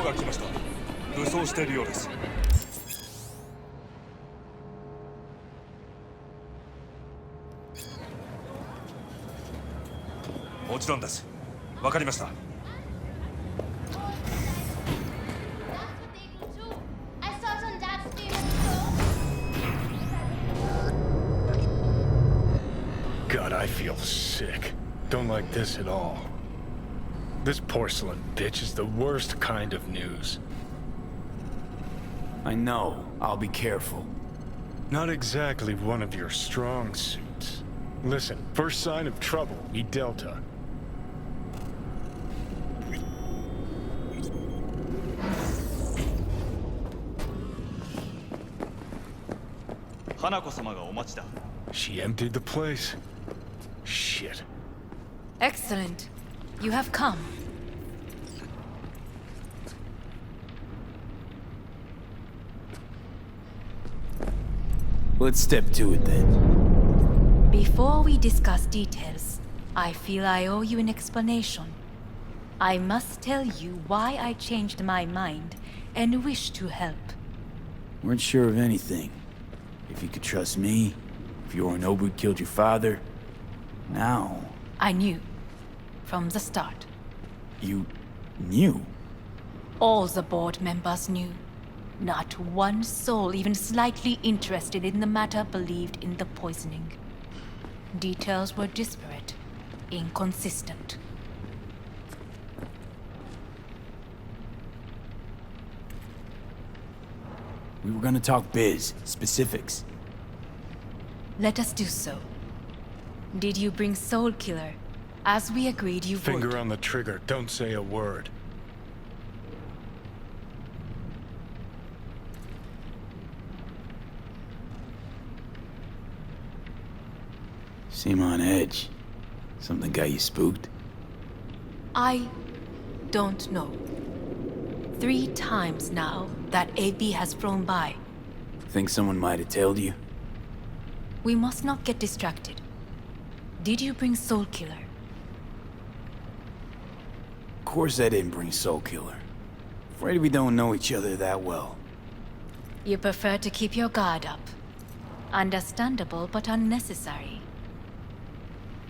モが来ました。武装しているようです。もちろんです。わかりました。God, I feel sick. Don't like this at all. This porcelain bitch is the worst kind of news. I know. I'll be careful. Not exactly one of your strong suits. Listen, first sign of trouble, we Delta. She emptied the place. Shit. Excellent. You have come. Let's step to it then. Before we discuss details, I feel I owe you an explanation. I must tell you why I changed my mind and wish to help. Weren't sure of anything. If you could trust me, if Yorinobu killed your father, now... I knew. From the start. You... knew? All the board members knew. Not one soul even slightly interested in the matter believed in the poisoning. Details were disparate, inconsistent. We were gonna talk biz, specifics. Let us do so. Did you bring Soul Killer? As we agreed you would. Finger on the trigger, don't say a word. Seem on edge. Something got you spooked? I don't know. 3 times now that AB has flown by. Think someone might have told you? We must not get distracted. Did you bring Soul Killer? Of course I didn't bring Soul Killer. Afraid we don't know each other that well. You prefer to keep your guard up. Understandable but unnecessary.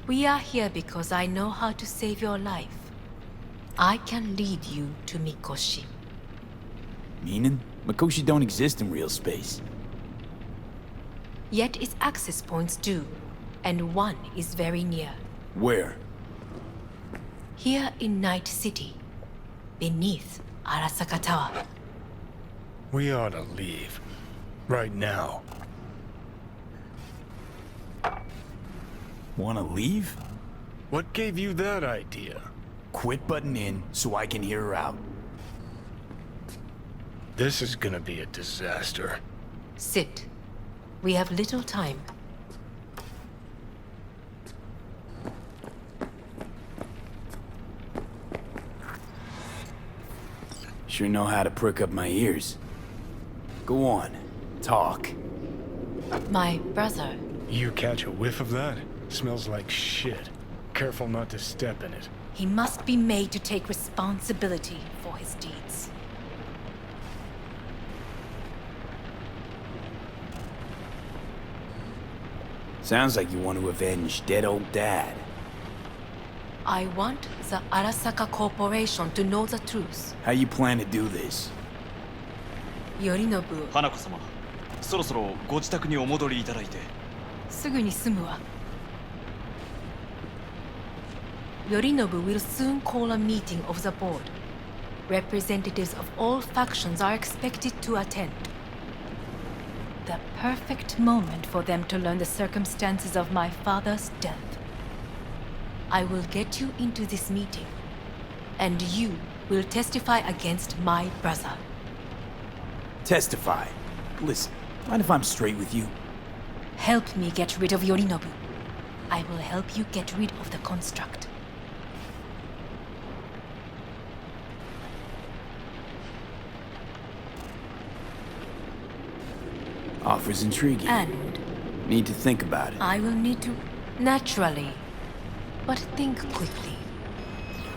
We are here because I know how to save your life. I can lead you to Mikoshi. Meaning? Mikoshi don't exist in real space. Yet its access points do, and one is very near. Where? Here in Night City, beneath Arasaka Tower. We ought to leave. Right now. Wanna leave? What gave you that idea? Quit butting in so I can hear her out. This is gonna be a disaster. Sit. We have little time. Sure know how to prick up my ears. Go on, talk. My brother. You catch a whiff of that? Smells like shit. Careful not to step in it. He must be made to take responsibility for his deeds. Sounds like you want to avenge dead old dad. I want the Arasaka Corporation to know the truth. How you plan to do this? Yorinobu. 花子様、そろそろご自宅にお戻りいただいて。すぐに済むわ。Yorinobu will soon call a meeting of the board. Representatives of all factions are expected to attend. The perfect moment for them to learn the circumstances of my father's death. I will get you into this meeting, and you will testify against my brother. Testify? Listen, mind if I'm straight with you? Help me get rid of Yorinobu. I will help you get rid of the construct. Offers intriguing. And need to think about it. I will need to... Naturally. But think quickly.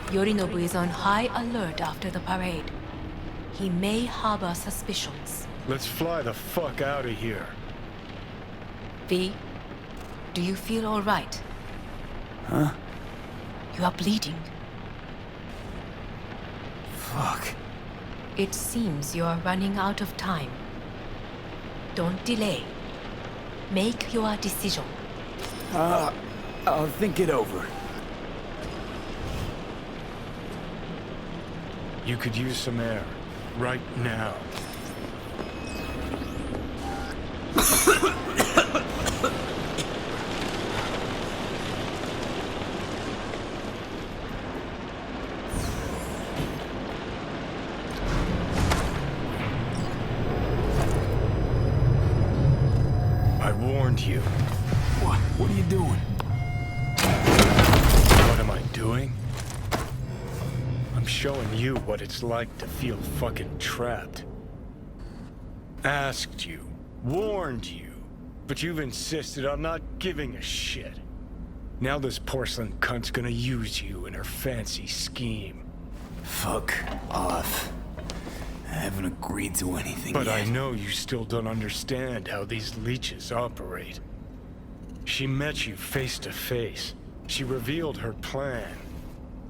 Yorinobu is on high alert after the parade. he may harbor suspicions. Let's fly the fuck out of here. V, do you feel all right? Huh? You are bleeding. Fuck. It seems you are running out of time. Don't delay. Make your decision. I'll think it over. You could use some air. Right now. I warned you. What are you doing? What am I doing? I'm showing you what it's like to feel fucking trapped. Asked you, warned you, but you've insisted on not giving a shit. Now this porcelain cunt's gonna use you in her fancy scheme. Fuck off. I haven't agreed to anything But yet. I know you still don't understand how these leeches operate. She met you face to face. She revealed her plan.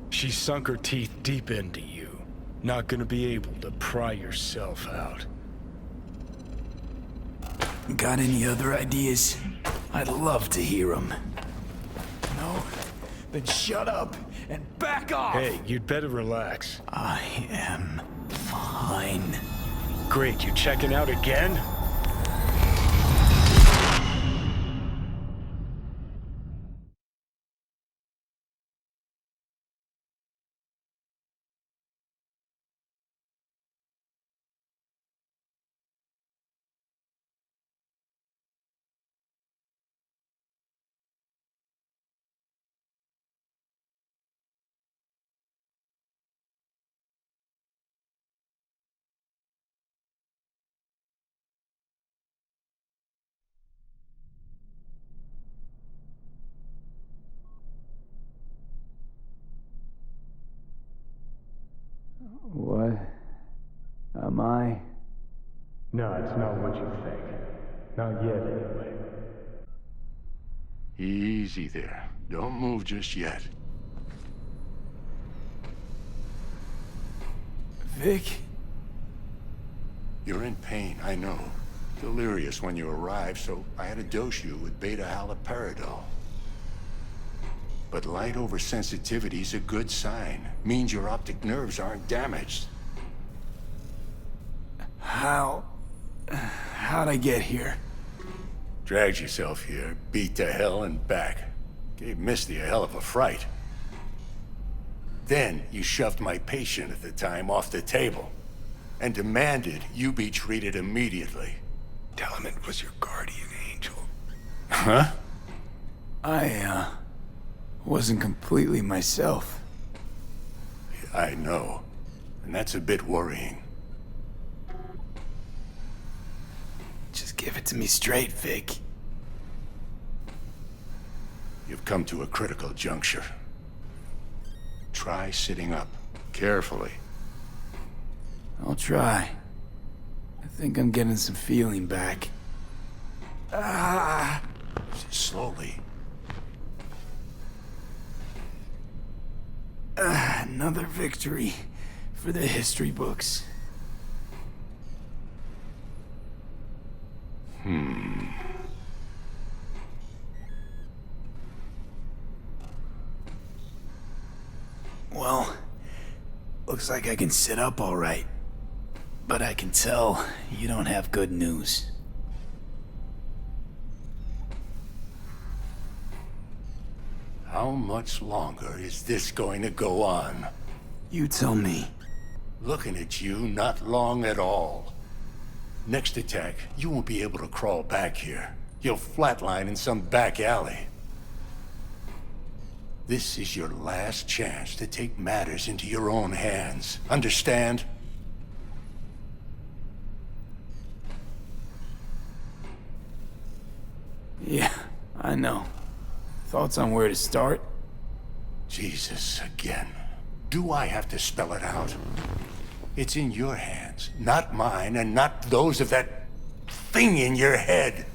She sunk her teeth deep into you. Not gonna be able to pry yourself out. Got any other ideas? I'd love to hear them. No? Then shut up and back off! Hey, you'd better relax. I am fine. Great, you checking out again? What am I? No, it's not what you think. Not yet, anyway. Easy there. Don't move just yet. Vic? You're in pain, I know. Delirious when you arrived, so I had to dose you with beta-haloperidol. But light oversensitivity's a good sign. Means your optic nerves aren't damaged. How'd I get here? Dragged yourself here, beat to hell and back. Gave Misty a hell of a fright. Then you shoved my patient at the time off the table and demanded you be treated immediately. Tell him it was your guardian angel. Huh? I, wasn't completely myself. I know. And that's a bit worrying. Just give it to me straight, Vic. You've come to a critical juncture. Try sitting up. Carefully. I'll try. I think I'm getting some feeling back. Slowly. Another victory for the history books. Well, looks like I can sit up all right. But I can tell you don't have good news. How much longer is this going to go on? You tell me. Looking at you, not long at all. Next attack, you won't be able to crawl back here. You'll flatline in some back alley. This is your last chance to take matters into your own hands. Understand? Yeah, I know. Thoughts on where to start? Jesus, again. Do I have to spell it out? It's in your hands. plans. Not mine, and not those of that thing in your head.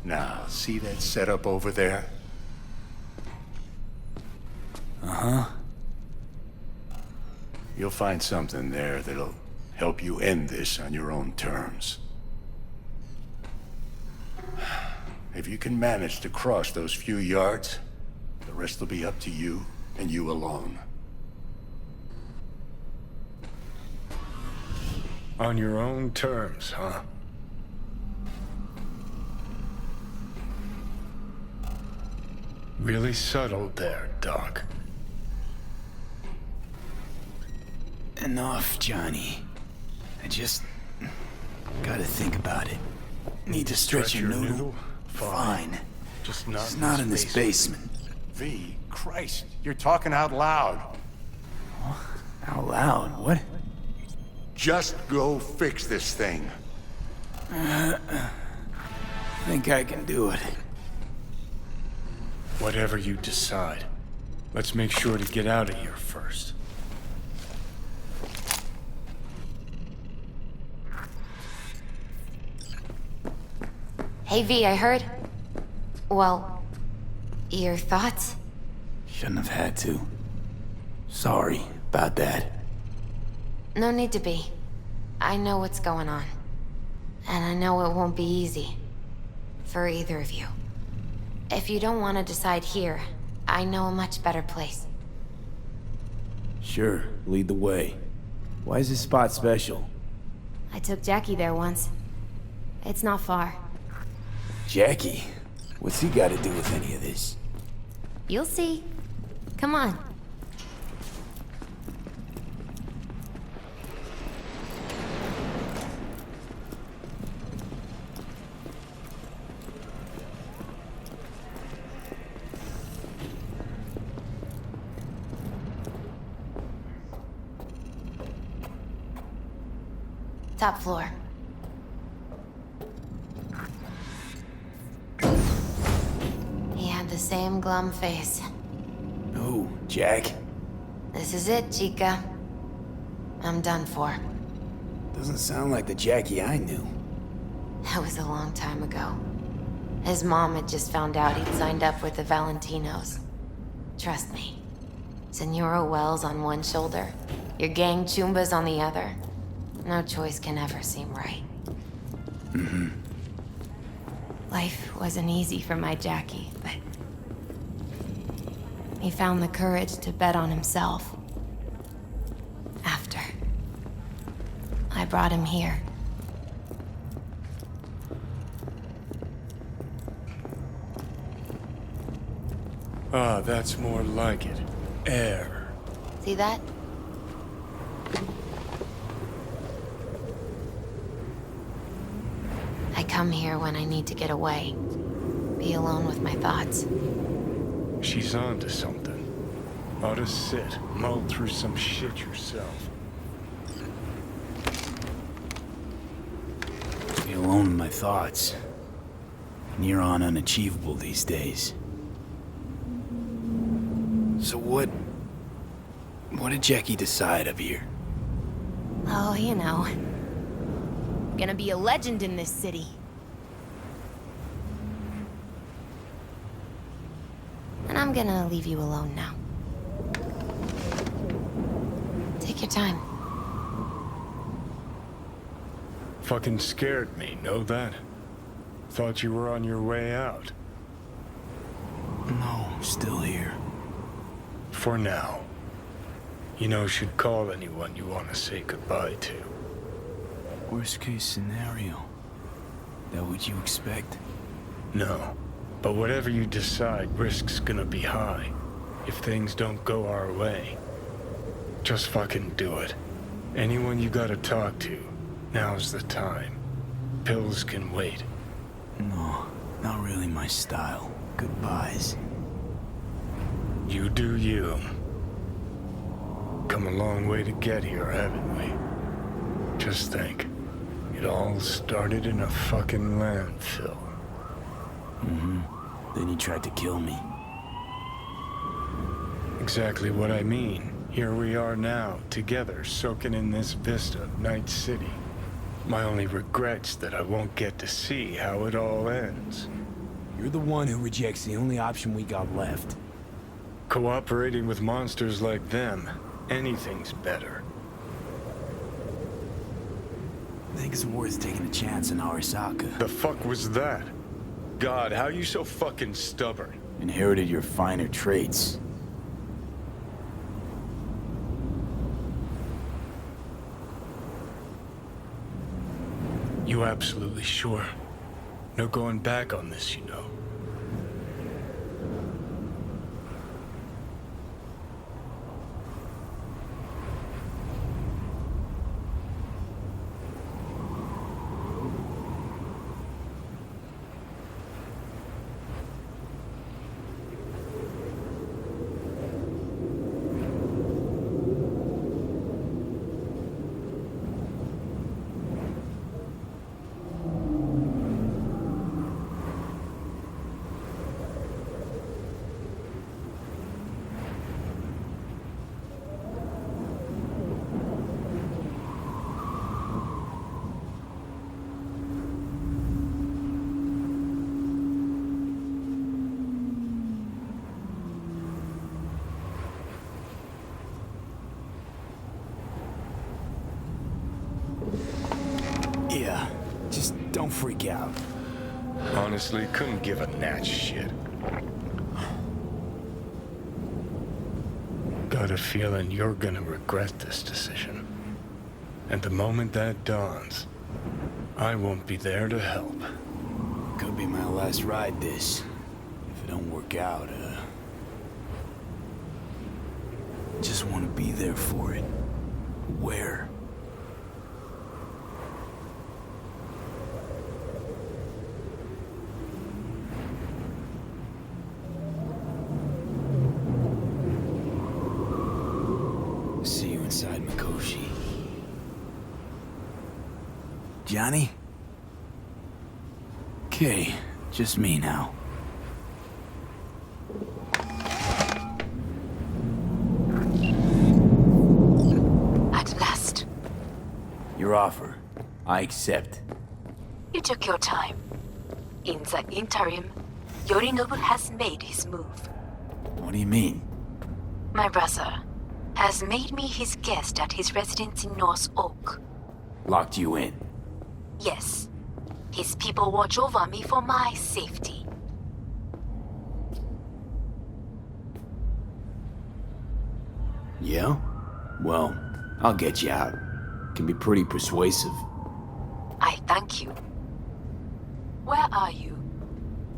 Now, see that setup over there? Uh-huh. You'll find something there that'll help you end this on your own terms. If you can manage to cross those few yards, the rest will be up to you and you alone. On your own terms, huh? Really subtle there, Doc. Enough, Johnny. I just gotta think about it. Need to stretch your noodle? Fine. Just It's not in this basement. V, Christ, you're talking out loud. Out loud? What? Just go fix this thing. Think I can do it. Whatever you decide. Let's make sure to get out of here first. Hey V, I heard. Well, your thoughts? Shouldn't have had to. Sorry about that. No need to be. I know what's going on. And I know it won't be easy. For either of you. If you don't want to decide here, I know a much better place. Sure, lead the way. Why is this spot special? I took Jackie there once. It's not far. Jackie? What's he got to do with any of this? You'll see. Come on. Top floor. He had the same glum face. Oh, Jack? This is it, Chica. I'm done for. Doesn't sound like the Jackie I knew. That was a long time ago. His mom had just found out he'd signed up with the Valentinos. Trust me. Senora Wells on one shoulder, your gang Chumbas on the other. No choice can ever seem right. Mm-hmm. Life wasn't easy for my Jackie, but he found the courage to bet on himself. After I brought him here. Ah, that's more like it. Air. See that? I come here when I need to get away. Be alone with my thoughts. She's onto something. Ought to sit, mull through some shit yourself. Be alone with my thoughts. Near on unachievable these days. So what did Jackie decide up here? Oh, you know. Gonna be a legend in this city. And I'm gonna leave you alone now. Take your time. Fucking scared me, know that? Thought you were on your way out. No, still here. For now. You know, should call anyone you want to say goodbye to. Worst case scenario. That what you expect? No. But whatever you decide, risk's gonna be high. If things don't go our way. Just fucking do it. Anyone you gotta talk to, now's the time. Pills can wait. No, not really my style. Goodbyes. You do you. Come a long way to get here, haven't we? Just think. It all started in a fucking landfill. Mm-hmm. Then he tried to kill me. Exactly what I mean. Here we are now, together, soaking in this vista of Night City. My only regret's that I won't get to see how it all ends. You're the one who rejects the only option we got left. Cooperating with monsters like them, anything's better. I think it's worth taking a chance in Arasaka. The fuck was that? God, how you so fucking stubborn? Inherited your finer traits. You absolutely sure? No going back on this, you know. Yeah, just don't freak out. Honestly, couldn't give a gnat's shit. Got a feeling you're gonna regret this decision. And the moment that dawns, I won't be there to help. Could be my last ride this. If it don't work out, just want to be there for it. Where? See you inside Mikoshi. Johnny? Okay, just me now. At last, Your offer. I accept. you took your time. In the interim, Yorinobu has made his move. What do you mean? My brother has made me his guest at his residence in North Oak. Locked you in. Yes, his people watch over me for my safety. Yeah? Well, I'll get you out. Can be pretty persuasive. I thank you. Where are you?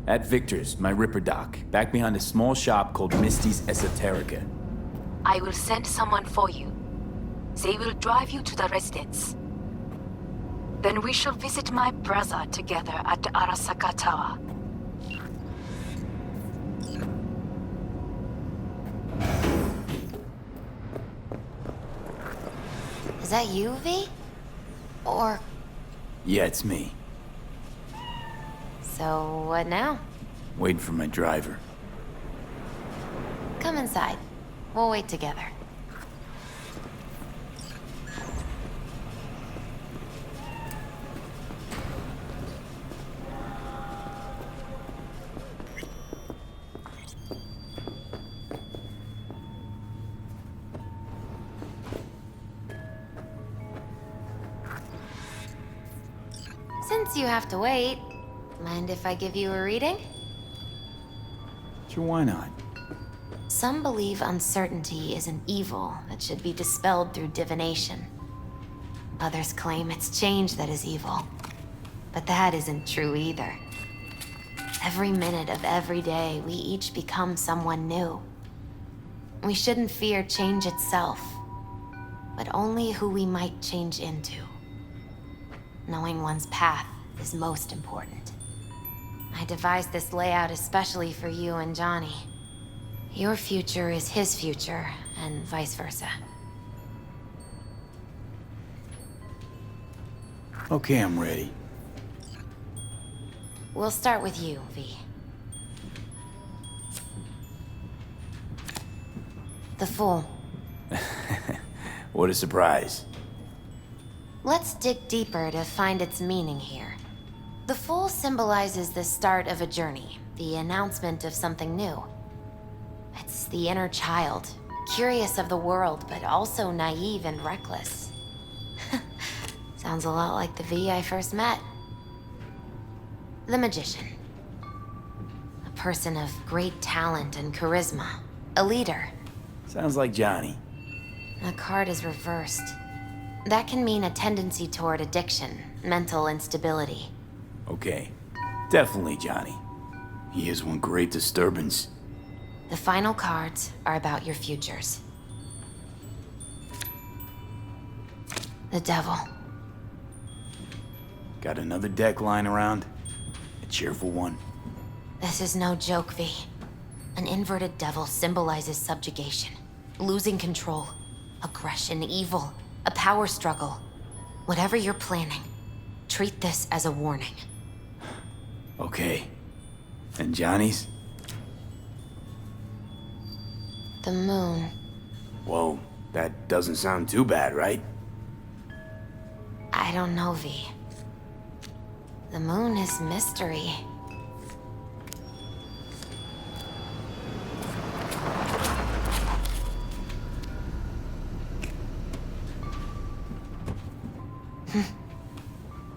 At Victor's, my Ripper Dock, back behind a small shop called Misty's Esoterica. I will send someone for you. They will drive you to the residence. Then we shall visit my brother together at Arasaka Tower. Is that you, V? Or... Yeah, it's me. so what now? Waiting for my driver. Come inside. We'll wait together. Since you have to wait, mind if I give you a reading? Sure, why not? Some believe uncertainty is an evil that should be dispelled through divination. Others claim it's change that is evil. But that isn't true either. Every minute of every day, we each become someone new. We shouldn't fear change itself, but only who we might change into. Knowing one's path is most important. I devised this layout especially for you and Johnny. Your future is his future, and vice versa. Okay, I'm ready. We'll start with you, V. The Fool. What a surprise. Let's dig deeper to find its meaning here. The fool symbolizes the start of a journey, the announcement of something new. It's the inner child, curious of the world, but also naive and reckless. Sounds a lot like the V I first met. The magician. A person of great talent and charisma. A leader. Sounds like Johnny. The card is reversed. That can mean a tendency toward addiction, mental instability. Okay. Definitely Johnny. He is one great disturbance. The final cards are about your futures. The devil. Got another deck lying around? A cheerful one? This is no joke, V. An inverted devil symbolizes subjugation, losing control, aggression, evil, a power struggle. Whatever you're planning, treat this as a warning. Okay. And Johnny's? The moon. Whoa, that doesn't sound too bad, right? I don't know, V. The moon is mystery.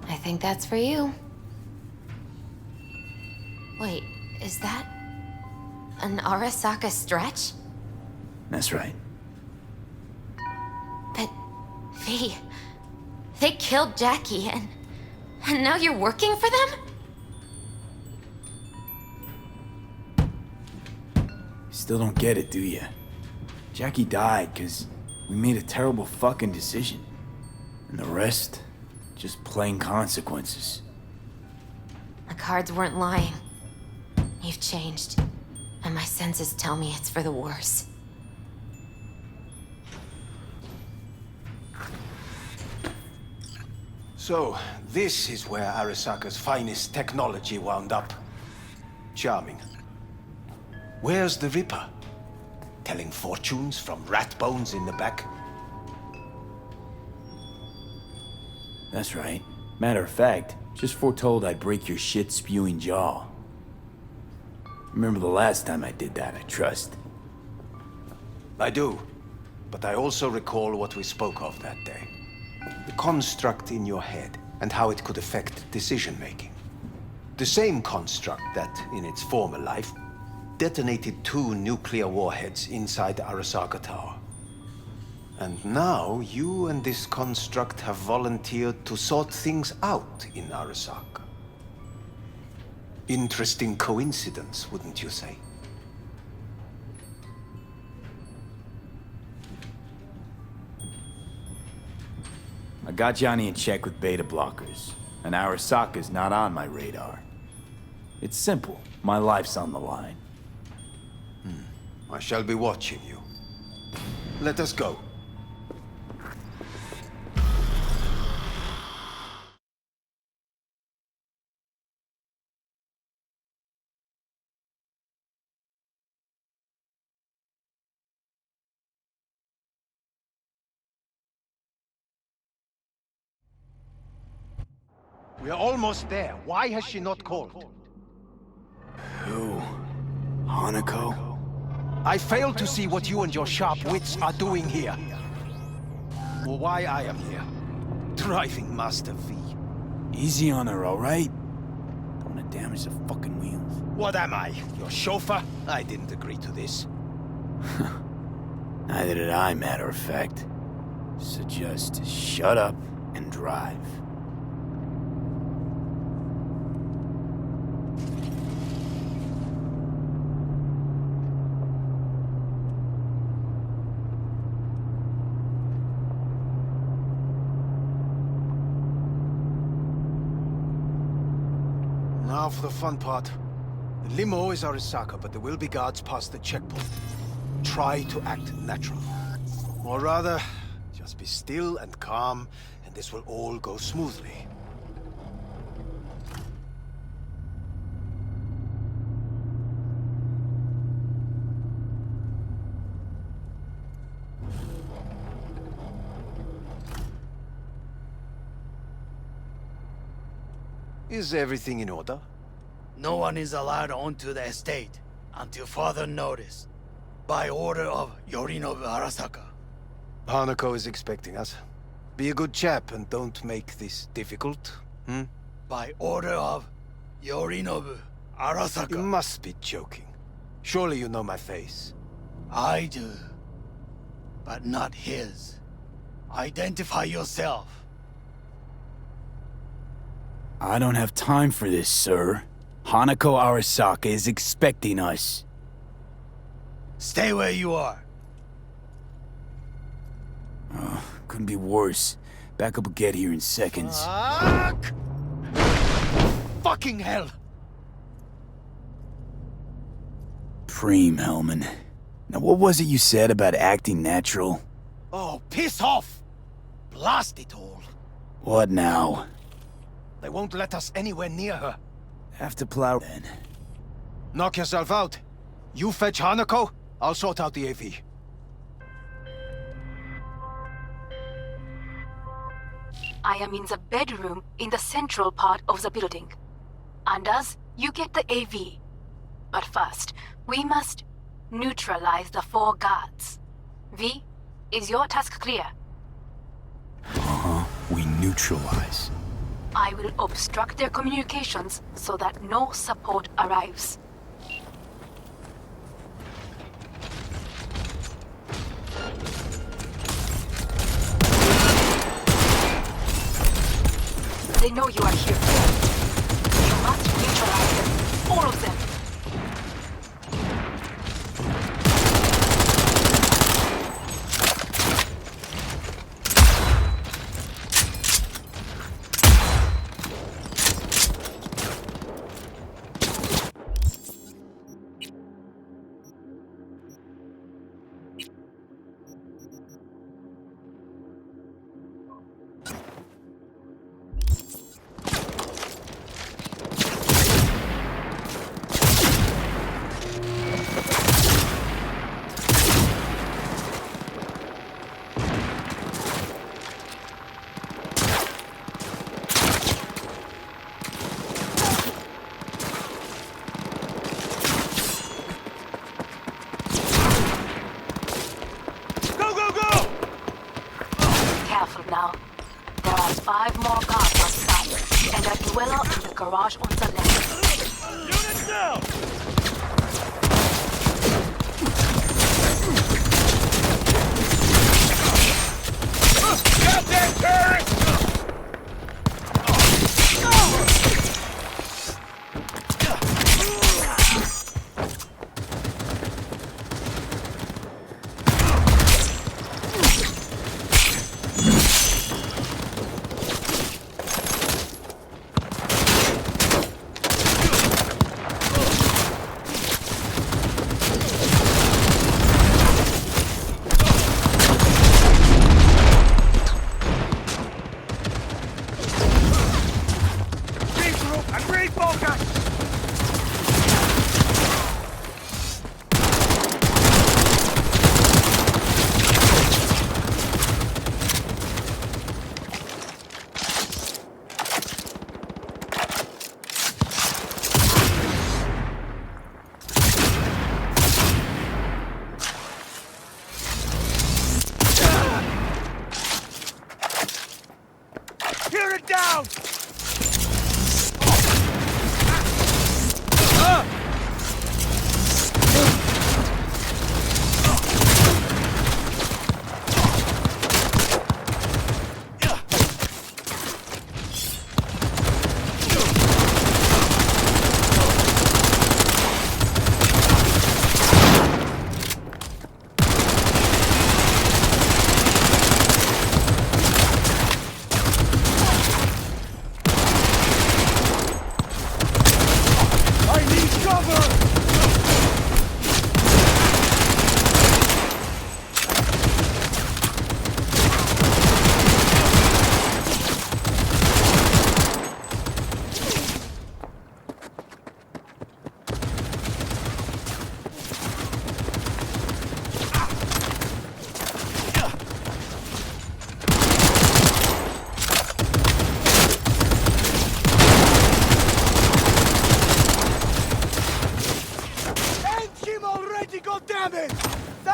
I think that's for you. Wait, is that an Arasaka stretch? That's right. But, V, they killed Jackie and now you're working for them? Still don't get it, do you? Jackie died because we made a terrible fucking decision. And the rest, just plain consequences. The cards weren't lying. You've changed, and my senses tell me it's for the worse. So, this is where Arasaka's finest technology wound up. Charming. Where's the Ripper? Telling fortunes from rat bones in the back? That's right. Matter of fact, just foretold I'd break your shit-spewing jaw. Remember the last time I did that, I trust. I do. But I also recall what we spoke of that day. The construct in your head, and how it could affect decision-making. The same construct that, in its former life, detonated 2 nuclear warheads inside Arasaka Tower. And now, you and this construct have volunteered to sort things out in Arasaka. Interesting coincidence, wouldn't you say? I got Johnny in check with beta blockers, and Arasaka's not on my radar. It's simple. My life's on the line. I shall be watching you. Let us go. We are almost there. Why has she not called? Who? Hanako? I fail to see what you and your sharp wits are doing here. Or why I am here. Driving Master V. Easy on her, all right? Don't want to damage the fucking wheels. What am I? Your chauffeur? I didn't agree to this. Neither did I, matter of fact. So just shut up and drive. Now for the fun part. The limo is Arasaka, but there will be guards past the checkpoint. Try to act natural. Or rather, just be still and calm, and this will all go smoothly. Is everything in order? No one is allowed onto the estate until further notice. By order of Yorinobu Arasaka. Hanako is expecting us. Be a good chap and don't make this difficult, hmm? By order of Yorinobu Arasaka. You must be joking. Surely you know my face. I do. But not his. Identify yourself. I don't have time for this, sir. Hanako Arasaka is expecting us. Stay where you are. Couldn't be worse. Backup will get here in seconds. Fuck! Fucking hell! Preem, Hellman. Now what was it you said about acting natural? Oh, piss off! Blast it all. What now? They won't let us anywhere near her. Have to plow then. Knock yourself out. You fetch Hanako, I'll sort out the AV. I am in the bedroom in the central part of the building. Anders, you get the AV. But first, we must neutralize the 4 guards. V, is your task clear? We neutralize. I will obstruct their communications so that no support arrives. They know you are here. You must neutralize them. All of them.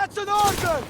That's an order!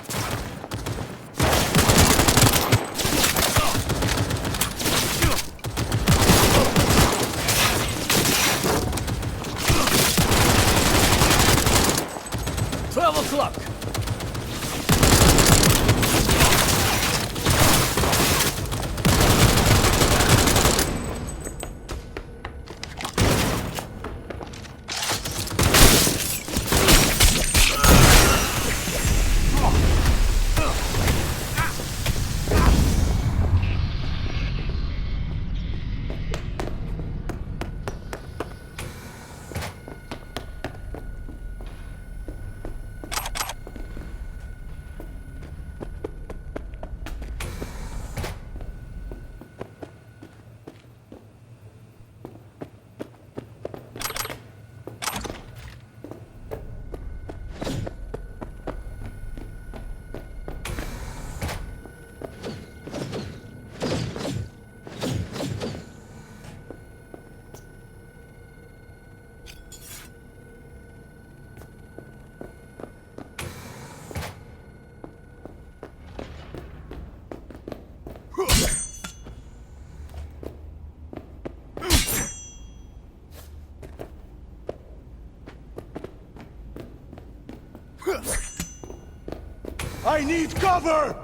I need cover!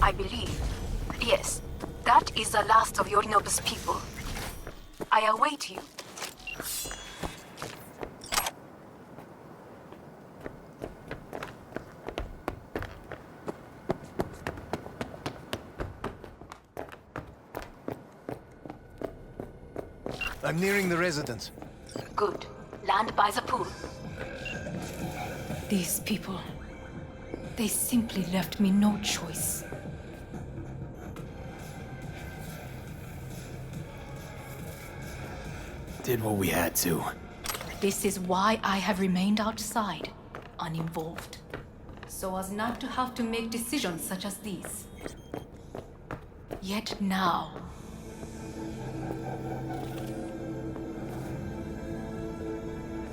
I believe, yes, that is the last of Yorinobu's people. I await you. I'm nearing the residence. Good. Land by the pool. These people, they simply left me no choice. Did what we had to. This is why I have remained outside, uninvolved. So as not to have to make decisions such as these. Yet now,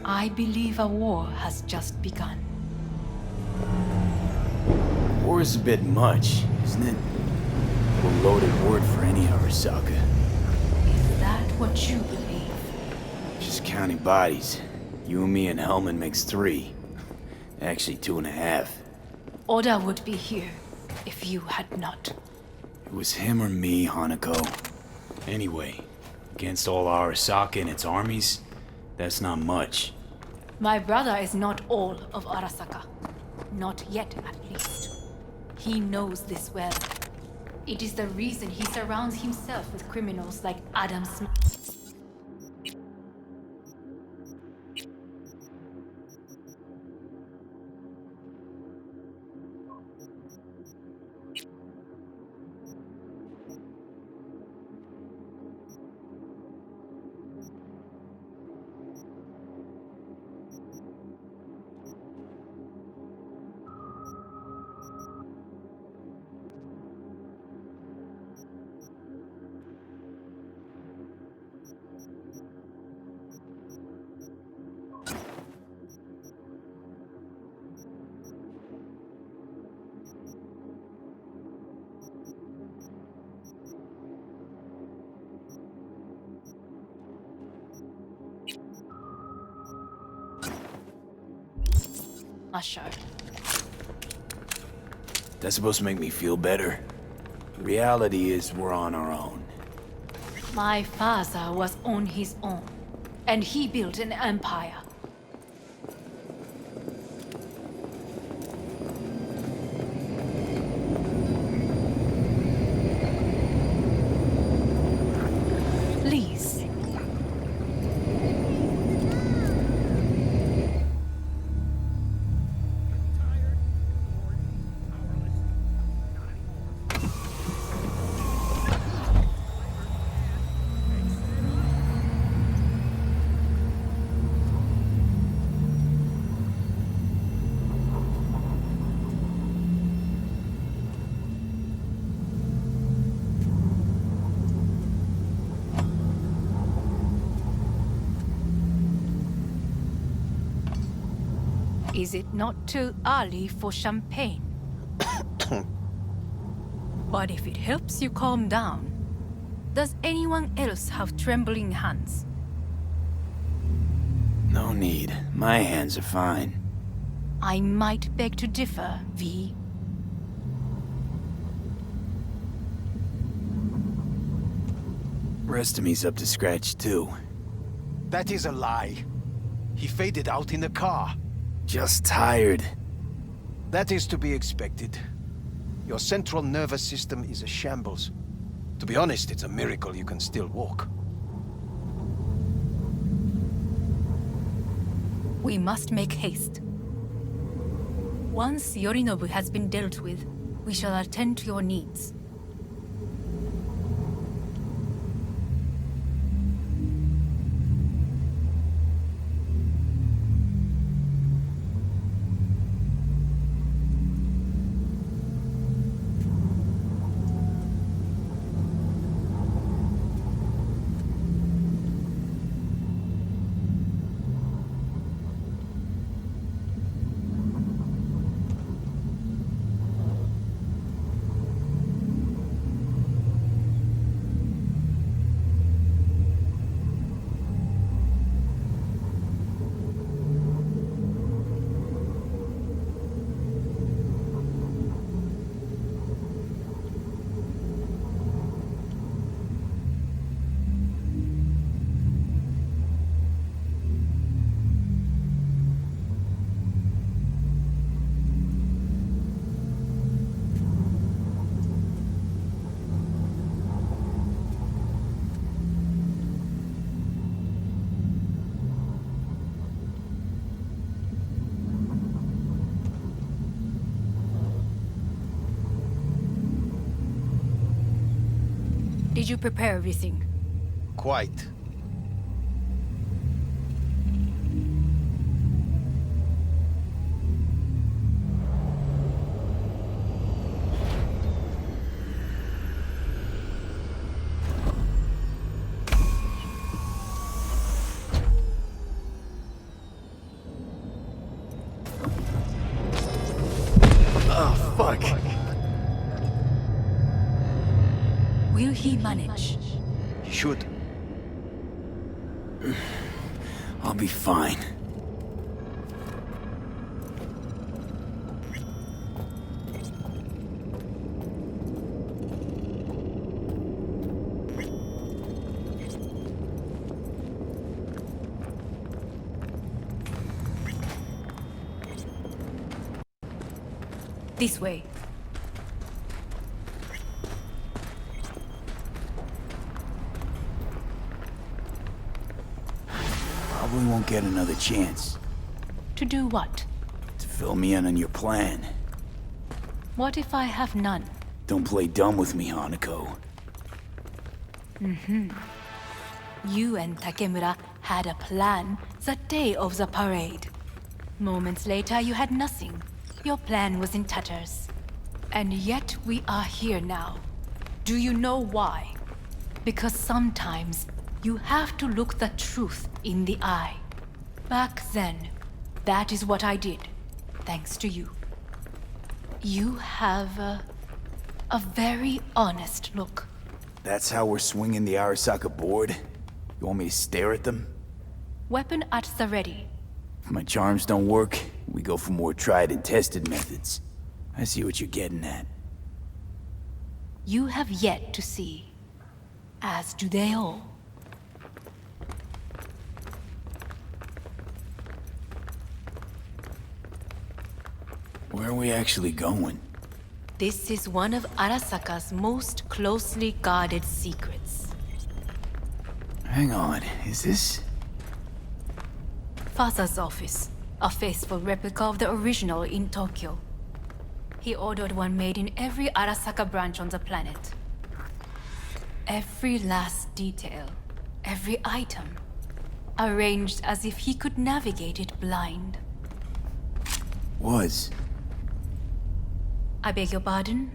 I believe a war has just begun. War is a bit much, isn't it? A loaded word for any Arasaka. Is that what you believe? Just counting bodies. You and me and Hellman makes 3. Actually, 2.5. Oda would be here if you had not. It was him or me, Hanako. Anyway, against all Arasaka and its armies, that's not much. My brother is not all of Arasaka. Not yet, at least. He knows this well. It is the reason he surrounds himself with criminals like Adam Smith. That's supposed to make me feel better. Reality is we're on our own. My father was on his own, and he built an empire. Please. Is it not too early for champagne? But if it helps you calm down, does anyone else have trembling hands? No need. My hands are fine. I might beg to differ, V. Rest of me's up to scratch too. That is a lie. He faded out in the car. Just tired. That is to be expected. Your central nervous system is a shambles. To be honest, it's a miracle you can still walk. We must make haste. Once Yorinobu has been dealt with, we shall attend to your needs. Did you prepare everything? Quite. Oh, fuck. Will he manage? He should. I'll be fine. This way. Probably won't get another chance To do what? to fill me in on your plan. What if I have none? Don't play dumb with me, Hanako. You and Takemura had a plan the day of the parade. Moments later, you had nothing. Your plan was in tatters. And yet we are here now. Do you know why? Because sometimes you have to look the truth in the eye. Back then, that is what I did, thanks to you. You have a very honest look. That's how we're swinging the Arasaka board? You want me to stare at them? Weapon at the ready. If my charms don't work, we go for more tried and tested methods. I see what you're getting at. you have yet to see, as do they all. Where are we actually going? This is one of Arasaka's most closely guarded secrets. Hang on, is this... Father's office, a faithful replica of the original in Tokyo. He ordered one made in every Arasaka branch on the planet. Every last detail, every item, arranged as if he could navigate it blind. Was. I beg your pardon?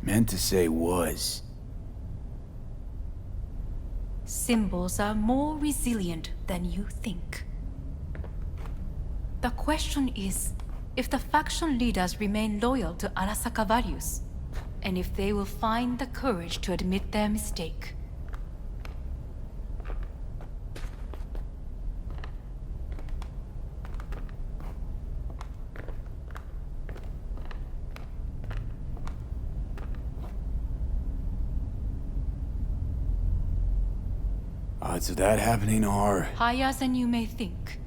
Meant to say was. Symbols are more resilient than you think. The question is if the faction leaders remain loyal to Arasaka values, and if they will find the courage to admit their mistake. Odds of that happening are... Higher than you may think.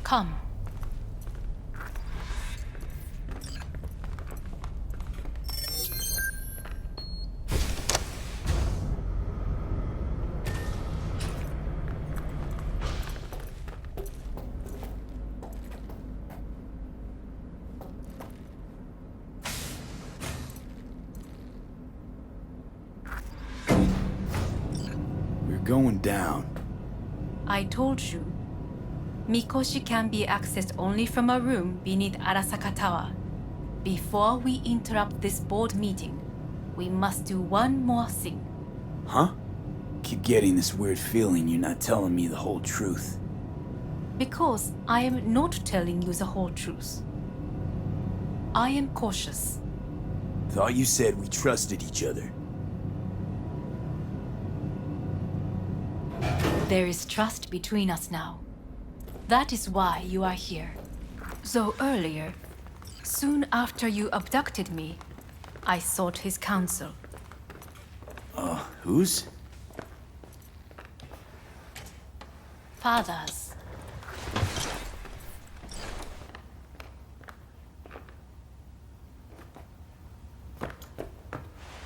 Come. We're going down. I told you. Mikoshi can be accessed only from a room beneath Arasaka Tower. Before we interrupt this board meeting, we must do one more thing. Huh? Keep getting this weird feeling you're not telling me the whole truth. Because I am not telling you the whole truth. I am cautious. Thought you said we trusted each other. There is trust between us now. That is why you are here. Though earlier, soon after you abducted me, I sought his counsel. Whose? Father's.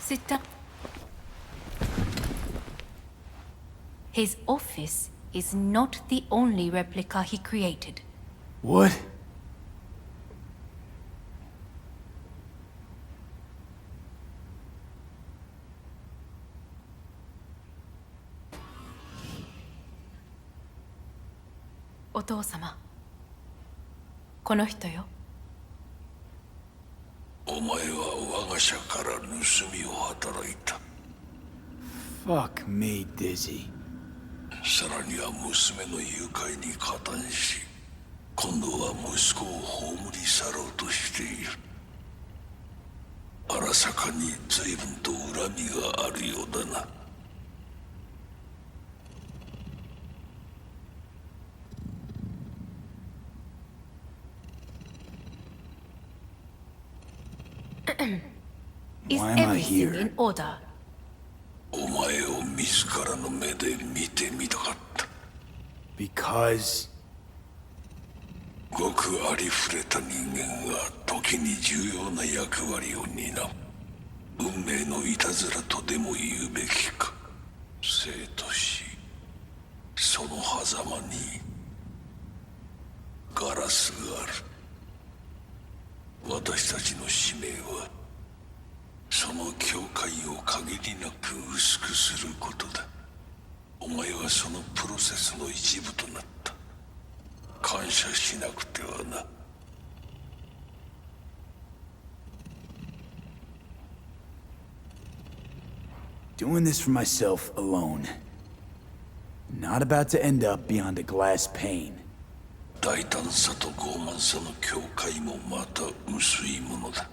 Sit down. His office is not the only replica he created. What? Otou-sama. この人よ。お前は我が社から盗みを働いた。 Fuck me, Dizzy. さらには娘の誘拐に加担し、今度は息子を葬り去ろうとしている。荒坂に随分と恨みがあるようだな。Is Why am I everything here? in order? お前を自らの目で見てみたかった。 Because... ごくありふれた人間が時に重要な役割を担う。運命のいたずらとでも言うべきか。生と死、その狭間にガラスがある。私たちの使命はその境界を限りなく薄くすることだ。お前はそのプロセスの一部となった。感謝しなくてはな。Doing this for myself alone. Not about to end up beyond a glass pane. 大胆さと傲慢さの境界もまた薄いものだ。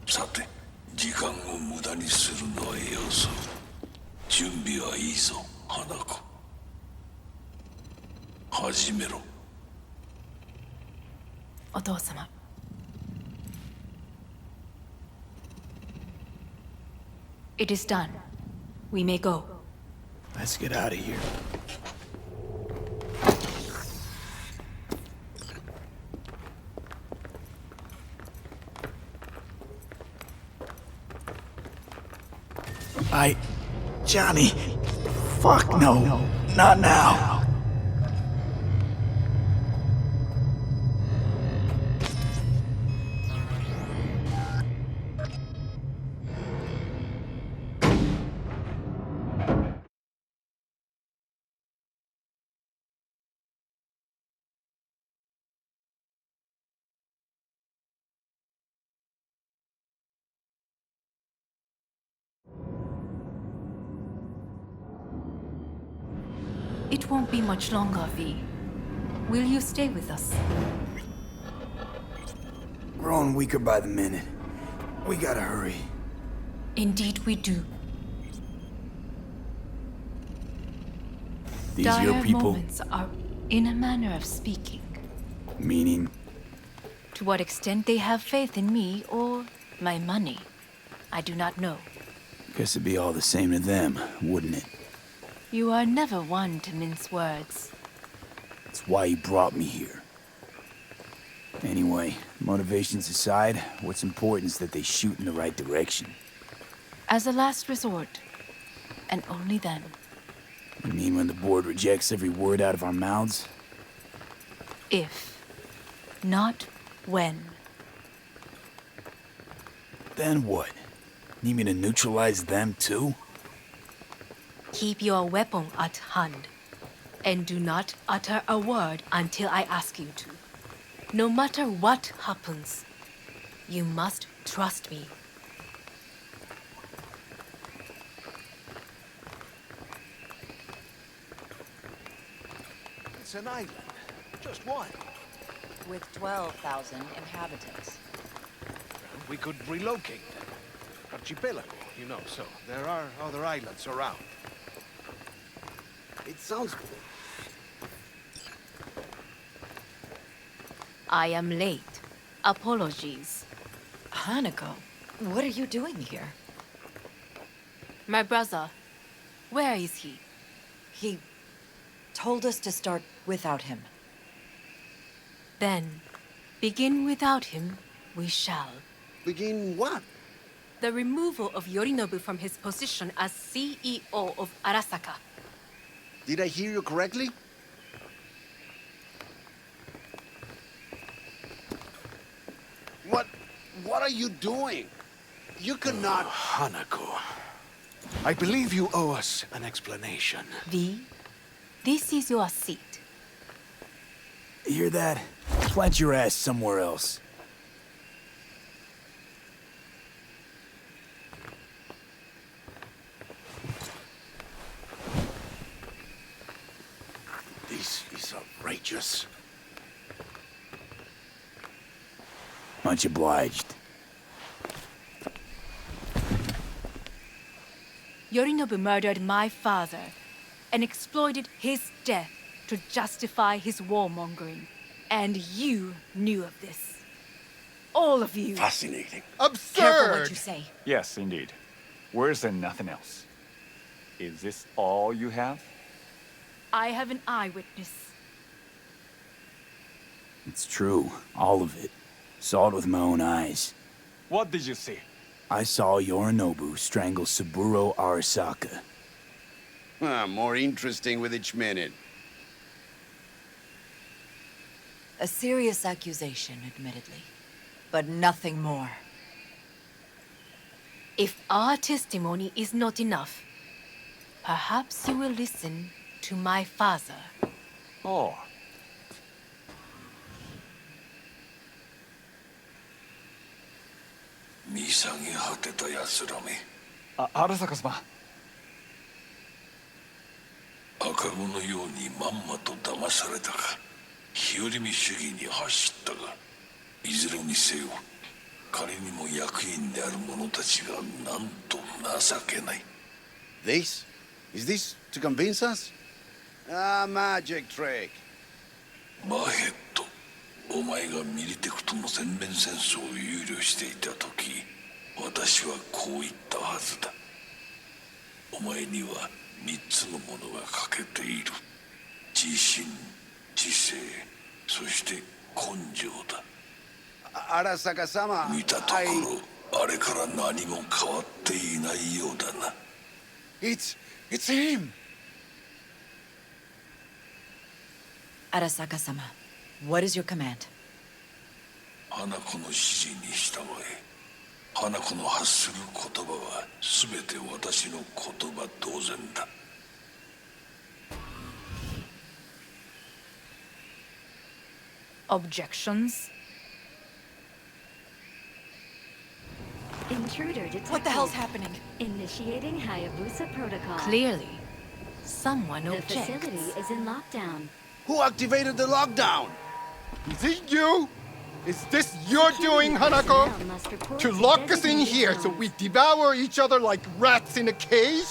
さて、時間を無駄にするのはよそう。準備はいいぞ、花子。始めろ。お父様。It is done. We may go. Let's get out of here. Johnny. Fuck no. Not now. It won't be much longer, V. Will you stay with us? Growing weaker by the minute. We gotta hurry. Indeed we do. These Dire your people? moments are, in a manner of speaking. Meaning? To what extent they have faith in me or my money, I do not know. Guess it'd be all the same to them, wouldn't it? You are never one to mince words. That's why you brought me here. Anyway, motivations aside, what's important is that they shoot in the right direction. As a last resort, and only then. You mean when the board rejects every word out of our mouths? If, not when. Then what? Need me to neutralize them too? Keep your weapon at hand, and do not utter a word until I ask you to. No matter what happens, you must trust me. It's an island. Just one. With 12,000 inhabitants. We could relocate them. Archipelago, you know, so there are other islands around. It sounds... I am late. Apologies. Hanako, what are you doing here? My brother, where is he? He told us to start without him. Then, begin without him, we shall. Begin what? The removal of Yorinobu from his position as CEO of Arasaka. Did I hear you correctly? What are you doing? You cannot... Hanako, I believe you owe us an explanation. V, this is your seat. Hear that? Plant your ass somewhere else. This is outrageous. Much obliged. Yorinobu murdered my father and exploited his death to justify his warmongering. And you knew of this. All of you. Fascinating. Careful what you say. Yes, indeed. Where's there nothing else? Is this all you have? I have an eyewitness. It's true. All of it. Saw it with my own eyes. What did you see? I saw Yorinobu strangle Saburo Arasaka. More interesting with each minute. A serious accusation, admittedly. But nothing more. If our testimony is not enough, perhaps you will listen to my father. Oh. Arasaka様。赤子のようにまんまと騙されたか、日和見主義に走ったが、いずれにせよ、仮にも役員である者たちがなんと情けない。This? Is this to convince us? Ah, magic trick. マーヘッド、お前がミリテクとの全面戦争を憂慮していた時、私はこう言ったはずだ。お前には3つのものが欠けている。自信、知性、そして根性だ。荒坂様、見たところ、あれから何も変わっていないようだな。It's him! Arasaka-sama, what is your command? 花子の指示に従え。花子の発する言葉は全て私の言葉同然だ。Objections? Intruder detected. What the hell's happening? Initiating Hayabusa protocol. Clearly, someone The objects. facility is in lockdown. Who activated the lockdown? Is it you? Is this your doing, Hanako? Personnel must report To to lock us in designated here so zones. we devour each other like rats in a cage?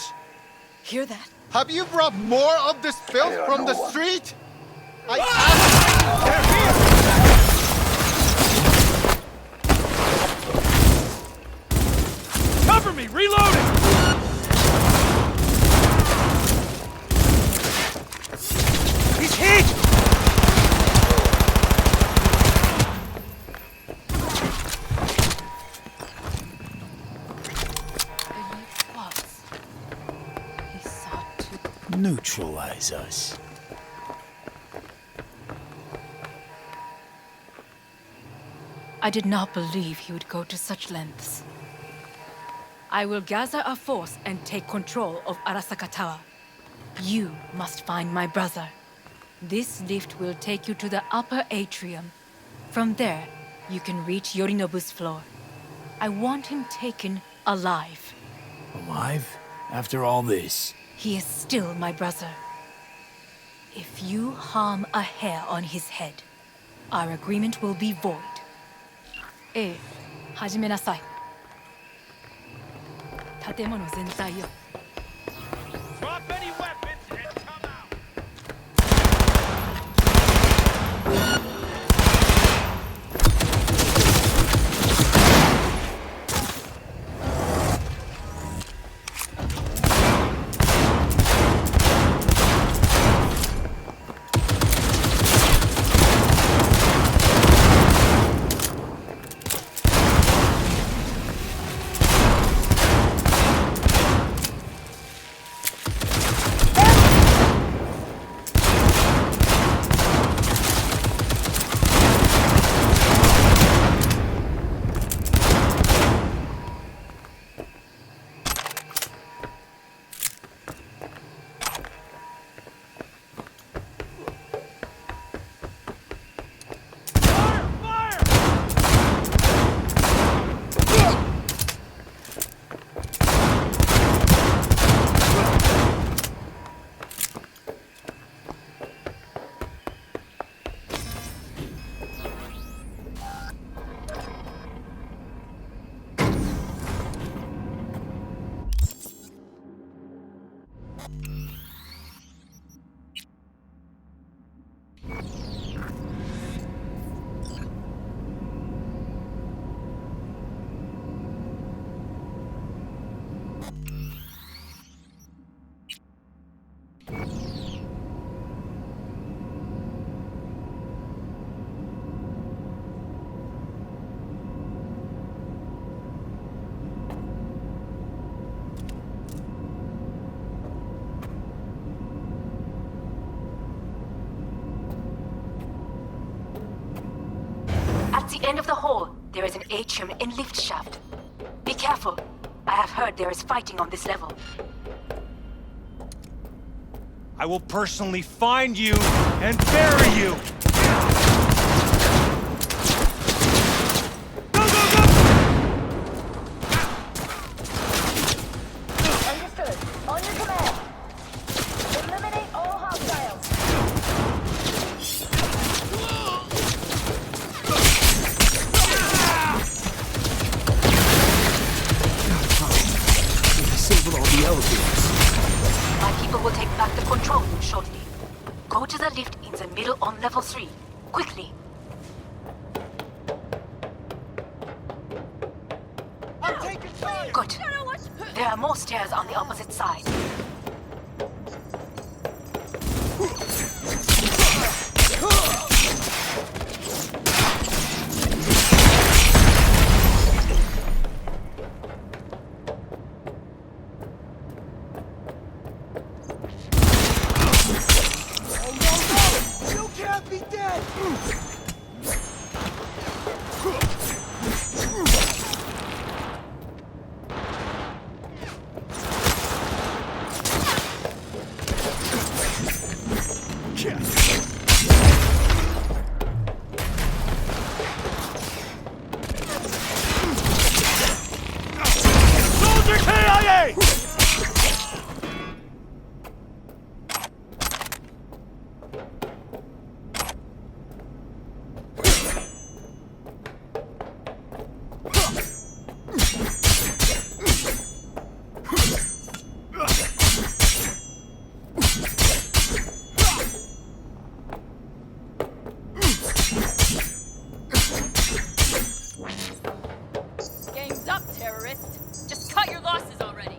Hear that? Have you brought more of this filth from the street? I asked. They're here! Cover me! Reloading! He's hit! He sought to Neutralize us. I did not believe he would go to such lengths. I will gather a force and take control of Arasaka Tower. You must find my brother. This lift will take you to the upper atrium. From there, you can reach Yorinobu's floor. I want him taken alive. Alive? After all this? He is still my brother. If you harm a hair on his head, our agreement will be void. 始めなさい。建物全体よ。Drop any weapons and come out! At the end of the hall, there is an atrium and lift shaft. Be careful. I have heard there is fighting on this level. I will personally find you and bury you! Go, go, go! Understood. On your command. Eliminate all hostiles. Disable all the elevators. My people will take back the control room shortly. Go to the lift in the middle on level 3. Quickly. Good. There are more stairs on the opposite side. Game's up, terrorist. Just cut your losses already.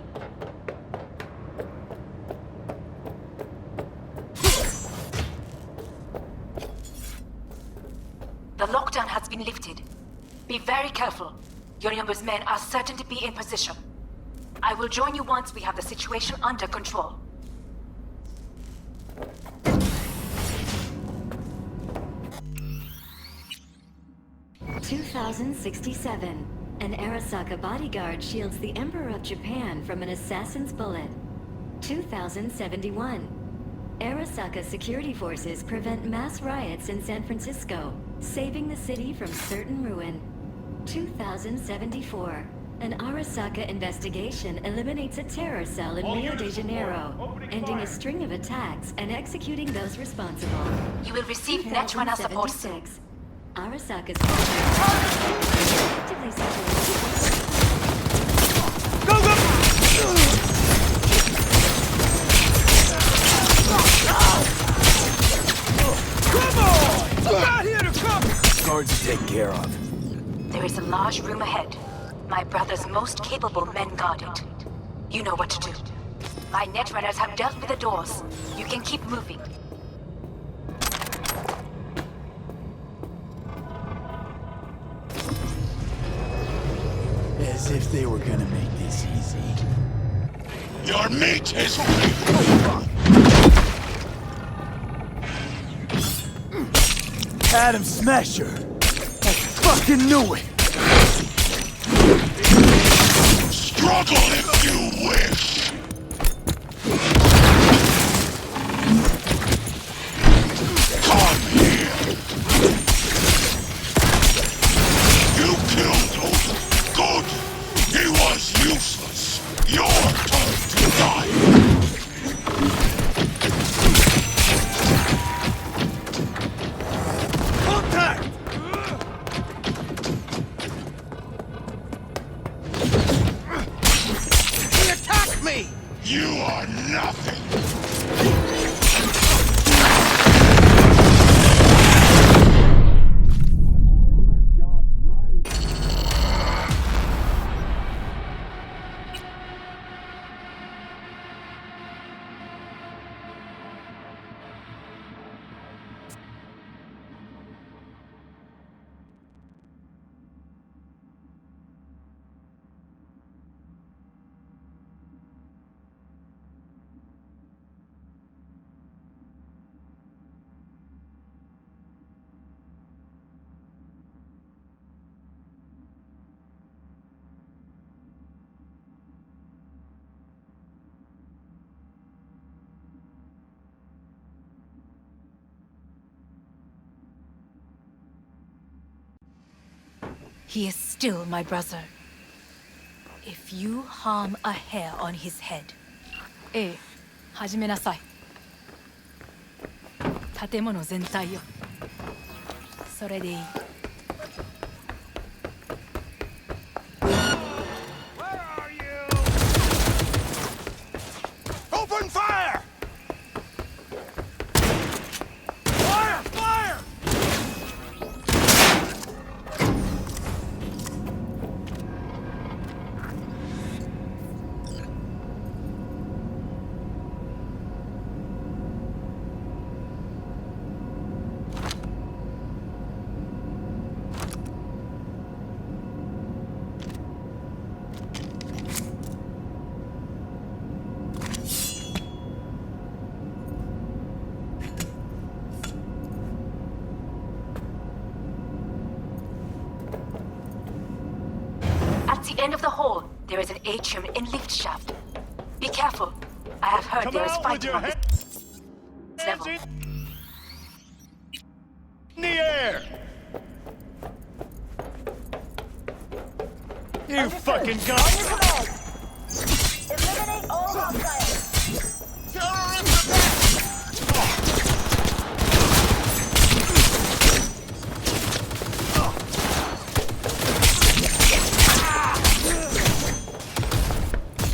The lockdown has been lifted. Be very careful. Yorinobu's men are certain to be in position. I will join you once we have the situation under control. (2067). An Arasaka bodyguard shields the Emperor of Japan from an assassin's bullet. 2071. Arasaka security forces prevent mass riots in San Francisco, saving the city from certain ruin. 2074. An Arasaka investigation eliminates a terror cell in Rio de Janeiro, ending a string of attacks and executing those responsible. You will receive Netrunner support soon. Arasaka's effectively separated. Guards to take care of. There is a large room ahead. My brother's most capable men guard it. You know what to do. My netrunners have dealt with the doors. You can keep moving. As if they were gonna make this easy. Your meat is Adam Smasher! I fucking knew it! struggle if you wish. Come here. You killed Odin. Good. He was useless. Your turn to die. You are nothing. He is still my brother. If you harm a hair on his head... ええ、始めなさい。建物全体よ。それでいい。Open fire! the end of the hall, there is an atrium and lift shaft. Be careful. I have heard there is fighting on this level. In the air! You fucking got On your command. Eliminate all hostiles.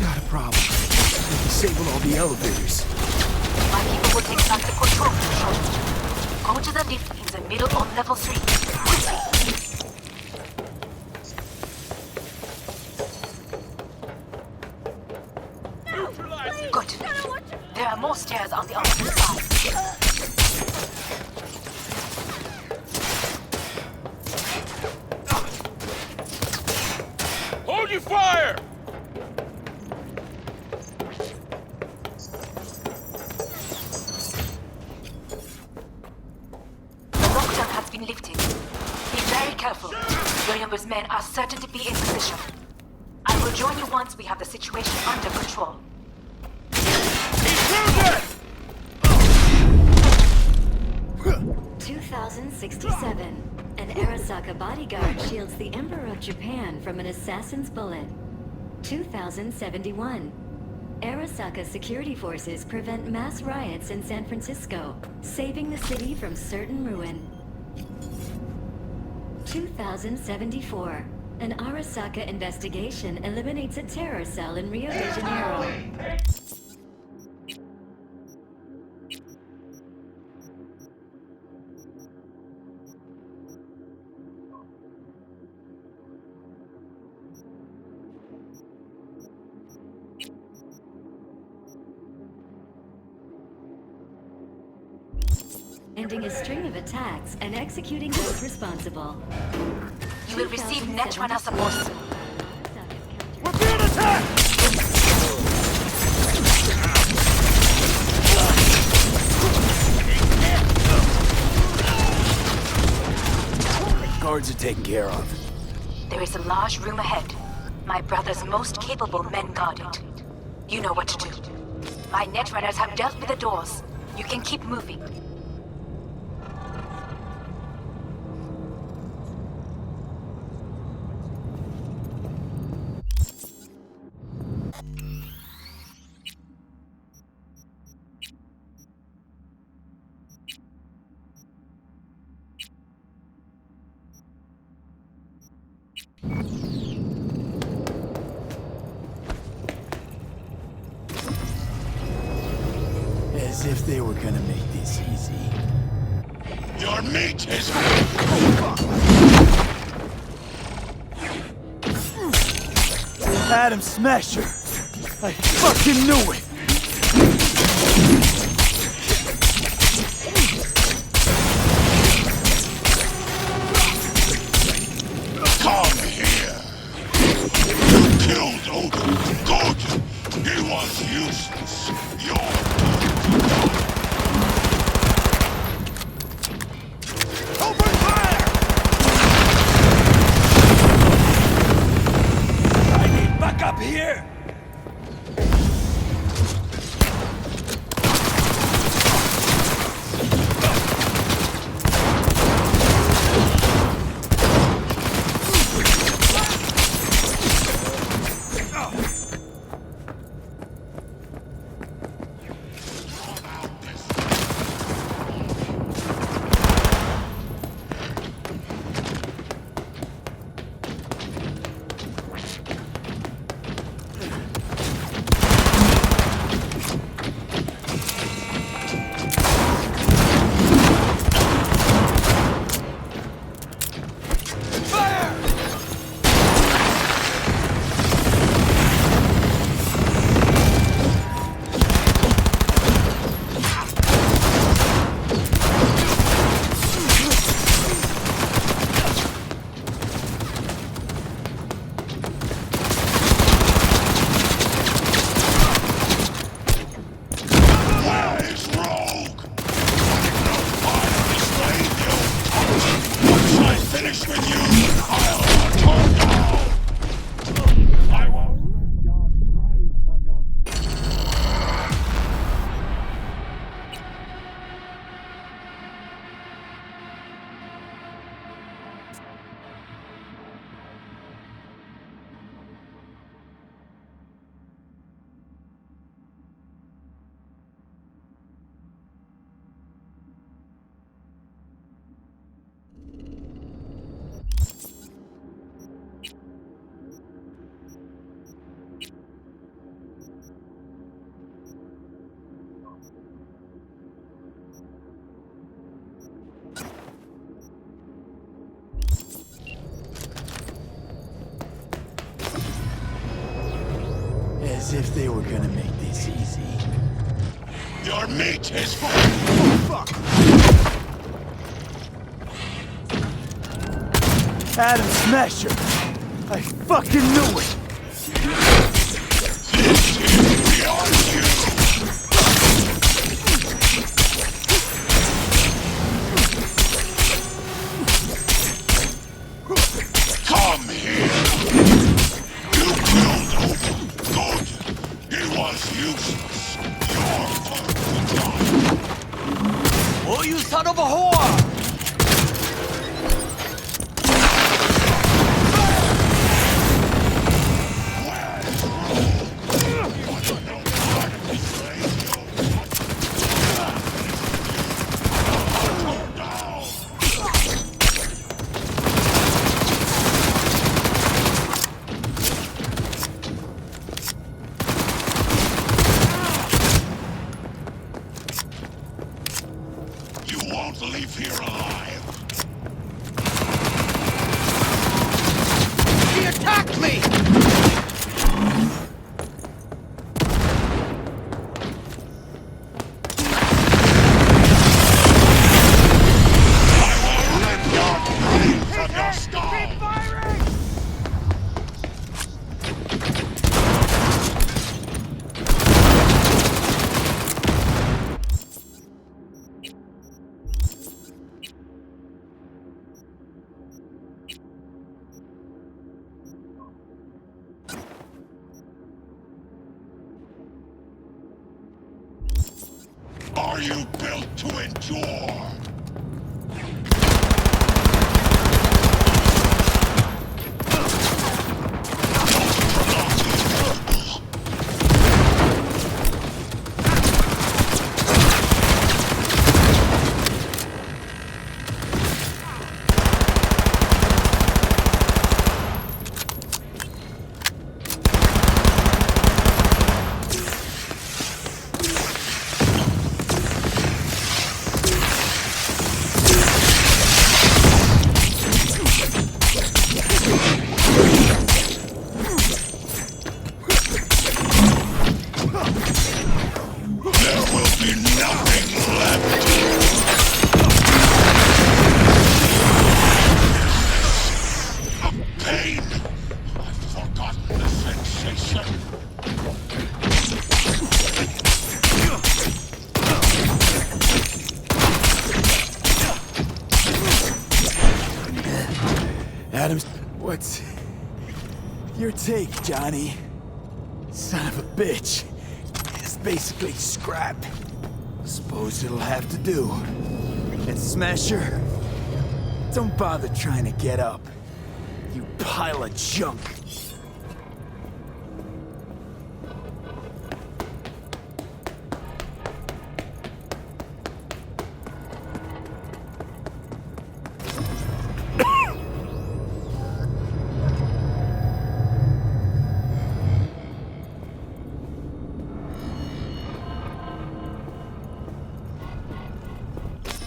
Not a problem. We disabled all the elevators. My people will take back the control shortly. Go to the lift in the middle on level 3. Quickly. Good. There are more stairs on the opposite side. Hold your fire! The lockdown has been lifted. Be very careful. Yorinobu's men are certain to be in position. I will join you once we have the situation under control. 2067. An Arasaka bodyguard shields the Emperor of Japan from an assassin's bullet. 2071. Arasaka security forces prevent mass riots in San Francisco, saving the city from certain ruin. 2074. An Arasaka investigation eliminates a terror cell in Rio de Janeiro. Ending a string of attacks and executing those responsible. You will receive Netrunner support soon. We're being attacked! Guards are taken care of. There is a large room ahead. My brother's most capable men guard it. You know what to do. My Netrunners have dealt with the doors. You can keep moving. As if they were gonna make this easy. Your meat is... Adam Smasher! I fucking knew it! Come here. You killed Odin. Good. He was useless. You're... Up here! As if they were gonna make this easy. Your meat is full. Fuck! Adam Smasher! I fucking knew it! This is beyond you. Come here. You killed Opal. Good. He was useless. Your part done. Oh, you son of a whore! Leave here alive. He attacked me! I will rip your brain from your skull. Keep firing! Are you built to endure? Adams, what's your take, Johnny? Son of a bitch. It's basically scrap. Suppose it'll have to do. And Smasher, don't bother trying to get up. You pile of junk.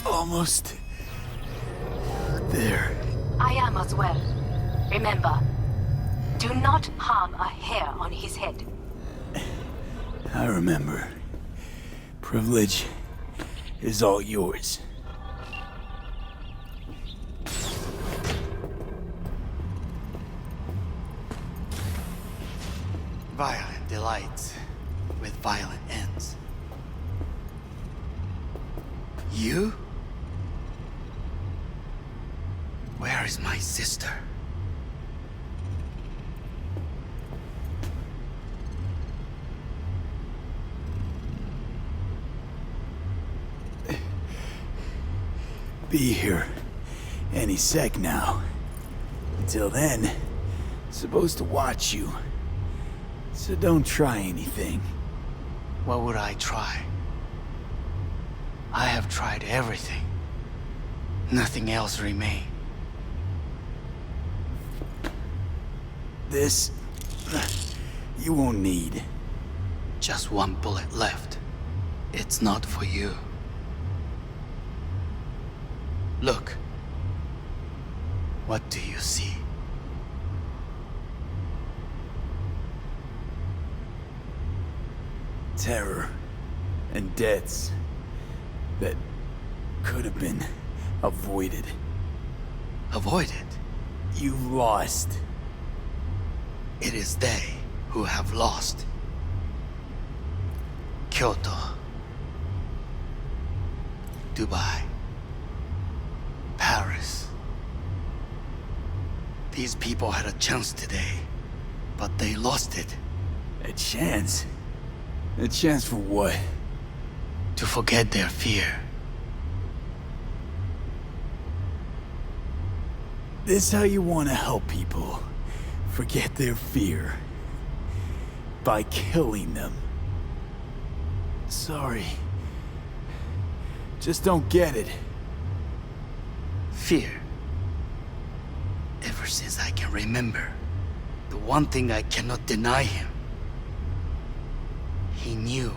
Almost there. I am as well. Remember, do not harm a hair on his head. I remember. Privilege is all yours. Violent delights with violent ends. You? Where is my sister? Be here any sec now. Until then, supposed to watch you. So don't try anything. What would I try? I have tried everything. Nothing else remains. This, you won't need. Just one bullet left. It's not for you. Look. What do you see? terror and deaths that could have been avoided. Avoided? You've lost. It is they who have lost. Kyoto. Dubai. Paris. These people had a chance today, but they lost it. A chance? A chance for what? To forget their fear. This how you want to help people forget their fear? By killing them? Sorry. Just don't get it. Fear. Ever since I can remember, the one thing I cannot deny him. He knew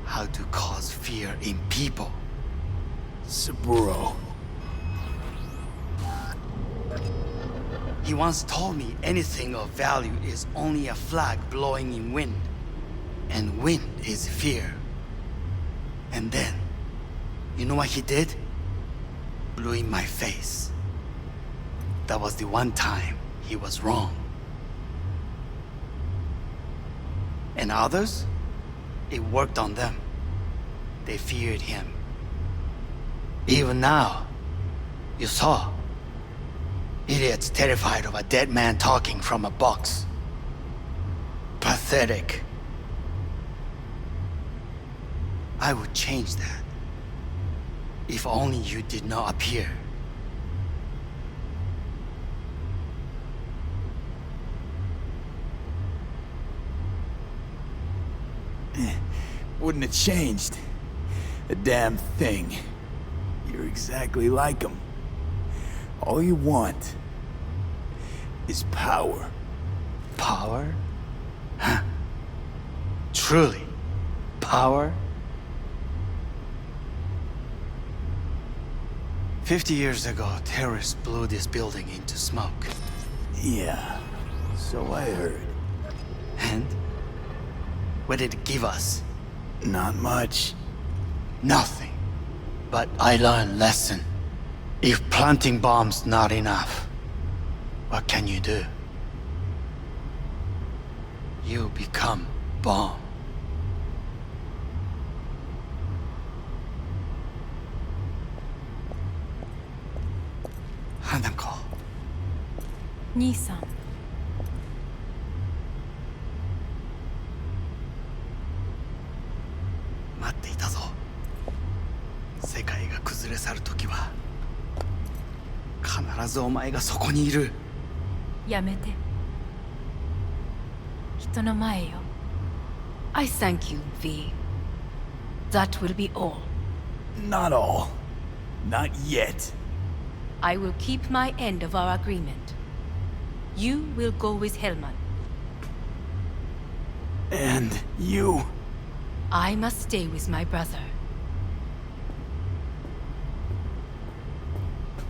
how to cause fear in people. Saburo. He once told me anything of value is only a flag blowing in wind. And wind is fear. And then, you know what he did? Blew in my face. That was the one time he was wrong. And others? It worked on them. They feared him. Even now, you saw. Idiots terrified of a dead man talking from a box. Pathetic. I would change that. If only you did not appear. Wouldn't have changed a damn thing. You're exactly like him. All you want is power. Power? Huh. Truly, power? 50 years ago, terrorists blew this building into smoke. Yeah, so I heard. And? What did it give us? Not much. Nothing. But I learned lesson. If planting bombs not enough, what can you do? You become bomb. Hanako. 兄さん。待っていたぞ。世界が崩れ去る時は必ずお前がそこにいる。やめて。人の前よ。I thank you, V. That will be all. Not all. Not yet. I will keep my end of our agreement. You will go with Hellman. And you? I must stay with my brother.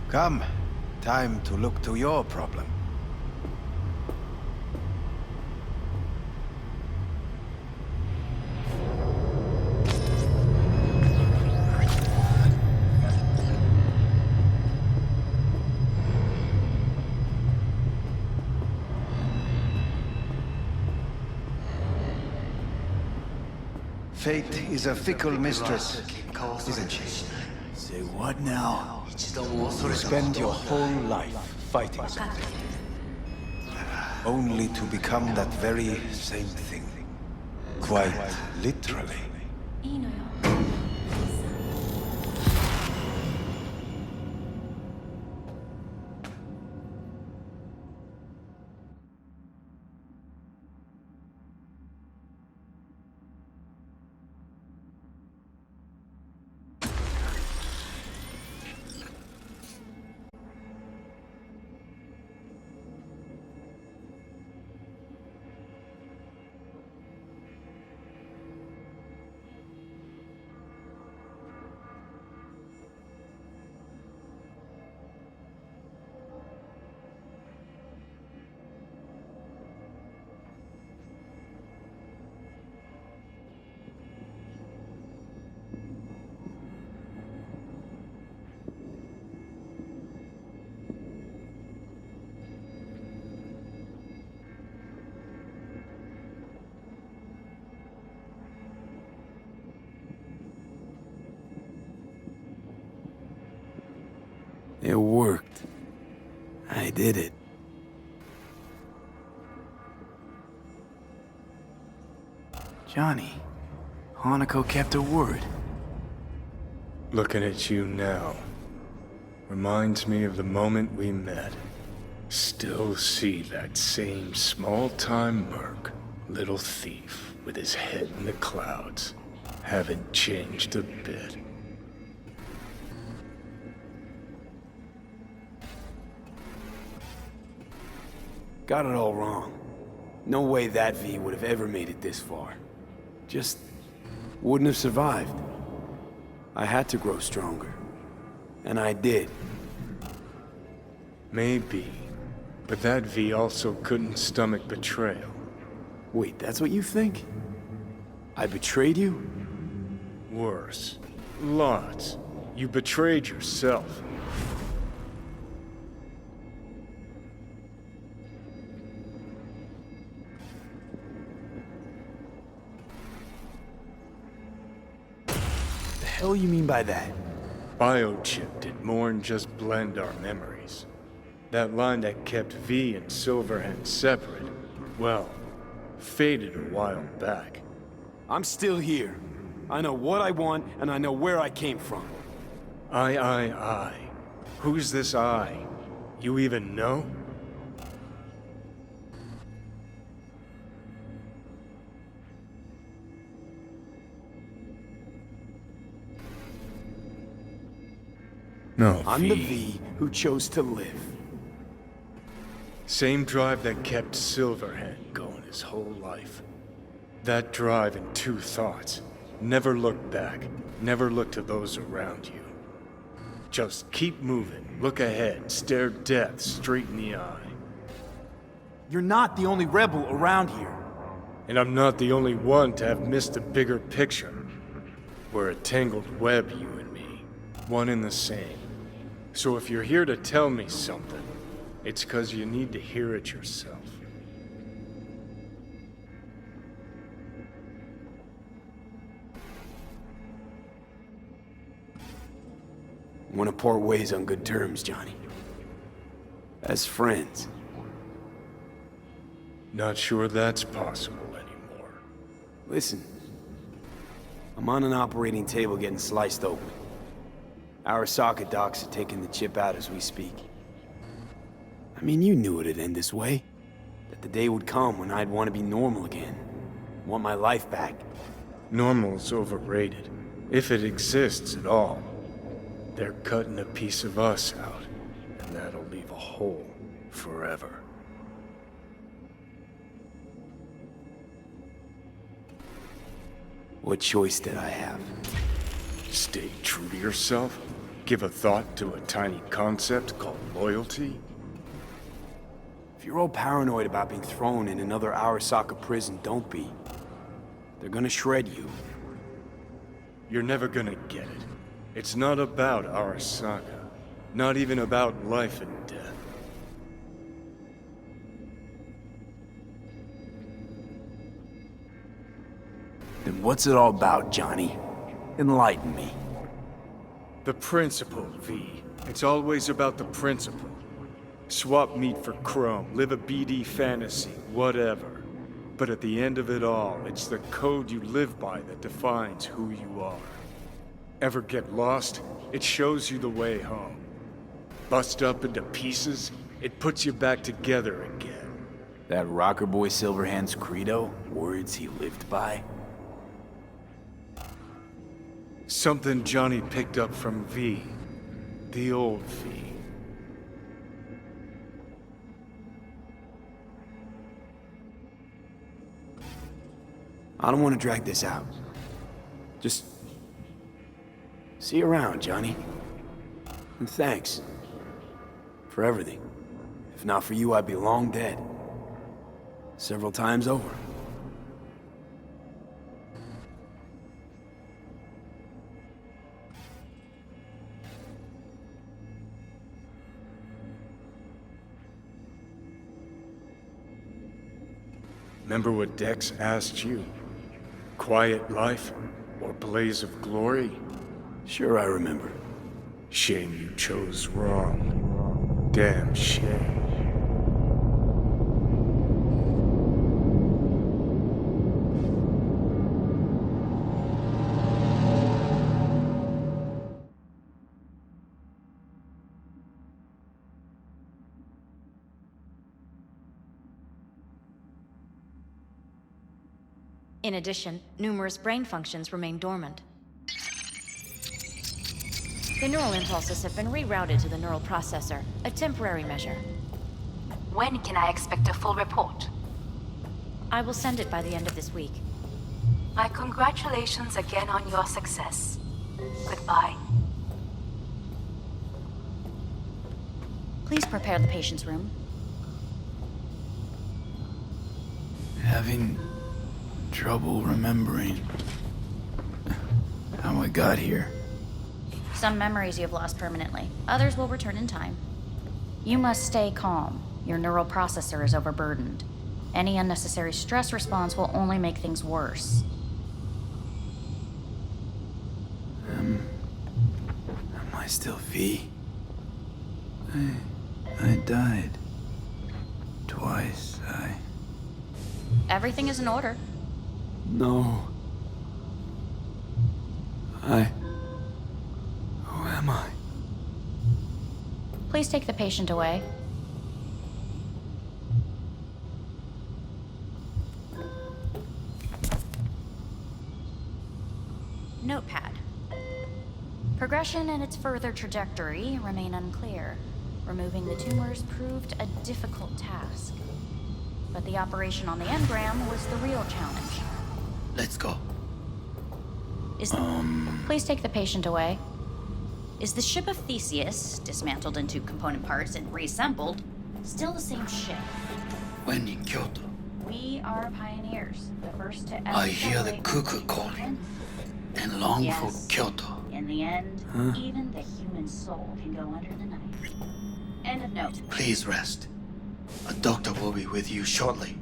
Come. Time to look to your problem. Fate is a fickle mistress, isn't she? Say what now? Spend your whole life fighting something. Only to become that very same thing. Quite literally. いいのよ。It worked. I did it. Johnny, Hanako kept her word. Looking at you now reminds me of the moment we met. Still see that same small-time merc, little thief with his head in the clouds. Haven't changed a bit. Got it all wrong. No way that V would have ever made it this far. Just wouldn't have survived. I had to grow stronger. And I did. Maybe. But that V also couldn't stomach betrayal. Wait, that's what you think? I betrayed you? Worse. Lots. You betrayed yourself. The hell you mean by that? Biochip did more than just blend our memories. That line that kept V and Silverhand separate, well, faded a while back. I'm still here. I know what I want, and I know where I came from. I. Who's this I? You even know? No, I'm the V who chose to live. Same drive that kept Silverhand going his whole life. That drive and two thoughts. Never look back. Never look to those around you. Just keep moving. Look ahead. Stare death straight in the eye. You're not the only rebel around here. And I'm not the only one to have missed the bigger picture. We're a tangled web, you and me. One and the same. So if you're here to tell me something, it's 'cause you need to hear it yourself. Want to part ways on good terms, Johnny. As friends. Not sure that's possible anymore. Listen. I'm on an operating table getting sliced open. Arasaka docs are taking the chip out as we speak. I mean, you knew it'd end this way. That the day would come when I'd want to be normal again. Want my life back. Normal's overrated. If it exists at all. They're cutting a piece of us out, and that'll leave a hole forever. What choice did I have? Stay true to yourself? Give a thought to a tiny concept called loyalty? If you're all paranoid about being thrown in another Arasaka prison, don't be. They're gonna shred you. You're never gonna get it. It's not about Arasaka. Not even about life and death. Then what's it all about, Johnny? Enlighten me. The principle, V. It's always about the principle. Swap meat for chrome, live a BD fantasy, whatever. But at the end of it all, it's the code you live by that defines who you are. Ever get lost? It shows you the way home. Bust up into pieces? It puts you back together again. That rocker boy Silverhand's credo? Words he lived by? Something Johnny picked up from V. The old V. I don't want to drag this out. Just see you around, Johnny. And thanks for everything. If not for you, I'd be long dead. Several times over. Remember what Dex asked you? Quiet life or blaze of glory? Sure I remember. Shame you chose wrong. Damn shame. In addition, numerous brain functions remain dormant. The neural impulses have been rerouted to the neural processor, a temporary measure. When can I expect a full report? I will send it by the end of this week. My congratulations again on your success. Goodbye. Please prepare the patient's room. Having trouble remembering how I got here. Some memories you have lost permanently. Others will return in time. You must stay calm. Your neural processor is overburdened. Any unnecessary stress response will only make things worse. Am I still V? I died. Twice, Everything is in order. No. Who am I? Please take the patient away. Notepad. Progression and its further trajectory remain unclear. Removing the tumors proved a difficult task. But the operation on the engram was the real challenge. Let's go. Please take the patient away. Is the ship of Theseus, dismantled into component parts and reassembled, still the same ship? When in Kyoto, We are pioneers, the first to ever I hear the separate cuckoo the calling and long Yes. for Kyoto. In the end, Huh? even the human soul can go under the knife. End of note. Please rest. A doctor will be with you shortly.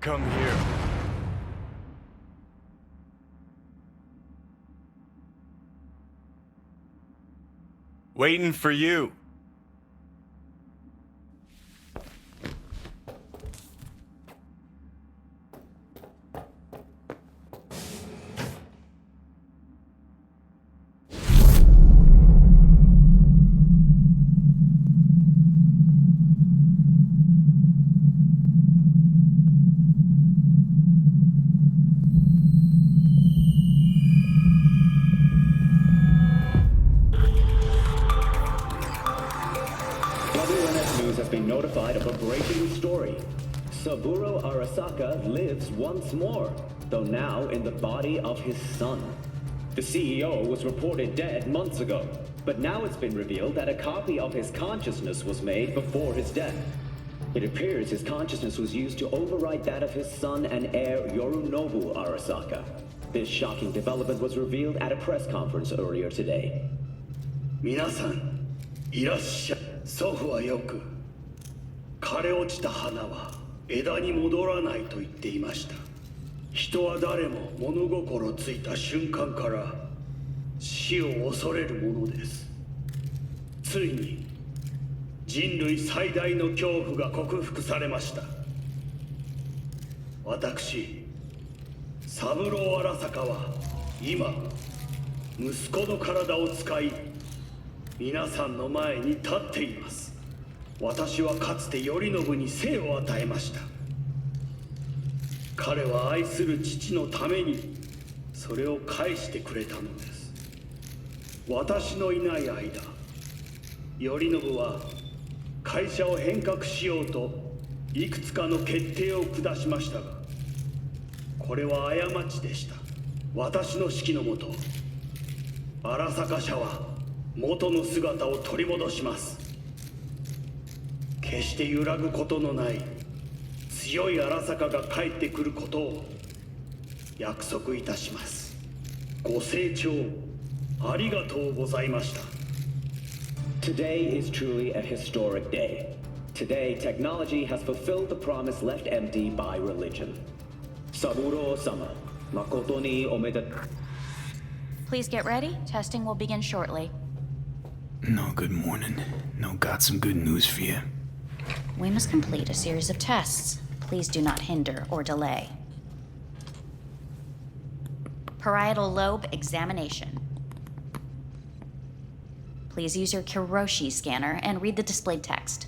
Come here. Waiting for you. WNS News has been notified of a breaking story. Saburo Arasaka lives once more, though now in the body of his son. The CEO was reported dead months ago, but now it's been revealed that a copy of his consciousness was made before his death. It appears his consciousness was used to override that of his son and heir Yorinobu Arasaka. This shocking development was revealed at a press conference earlier today. 皆さん、いらっしゃい。祖父はよく、枯れ落ちた花は枝に戻らないと言っていました。人は誰も物心ついた瞬間から死を恐れるものです。ついに人類最大の恐怖が克服されました。私、三郎荒坂は今、息子の体を使い、皆さんの前に立っています。私はかつて頼信に生を与えました。彼は愛する父のためにそれを返してくれたのです。私のいない間、頼信は会社を変革しようといくつかの決定を下しましたが、これは過ちでした。私の指揮のもと、荒坂社は元の姿を取り戻します。決して揺らぐことのない強い荒坂が帰ってくることを約束いたします。ご清聴ありがとうございました。 Today is truly a historic day. Today, technology has fulfilled the promise left empty by religion. Saburo-sama, makoto ni omedetou. Please get ready. Testing will begin shortly. No, good morning. No, got some good news for you. We must complete a series of tests. Please do not hinder or delay. Parietal lobe examination. Please use your Kiroshi scanner and read the displayed text.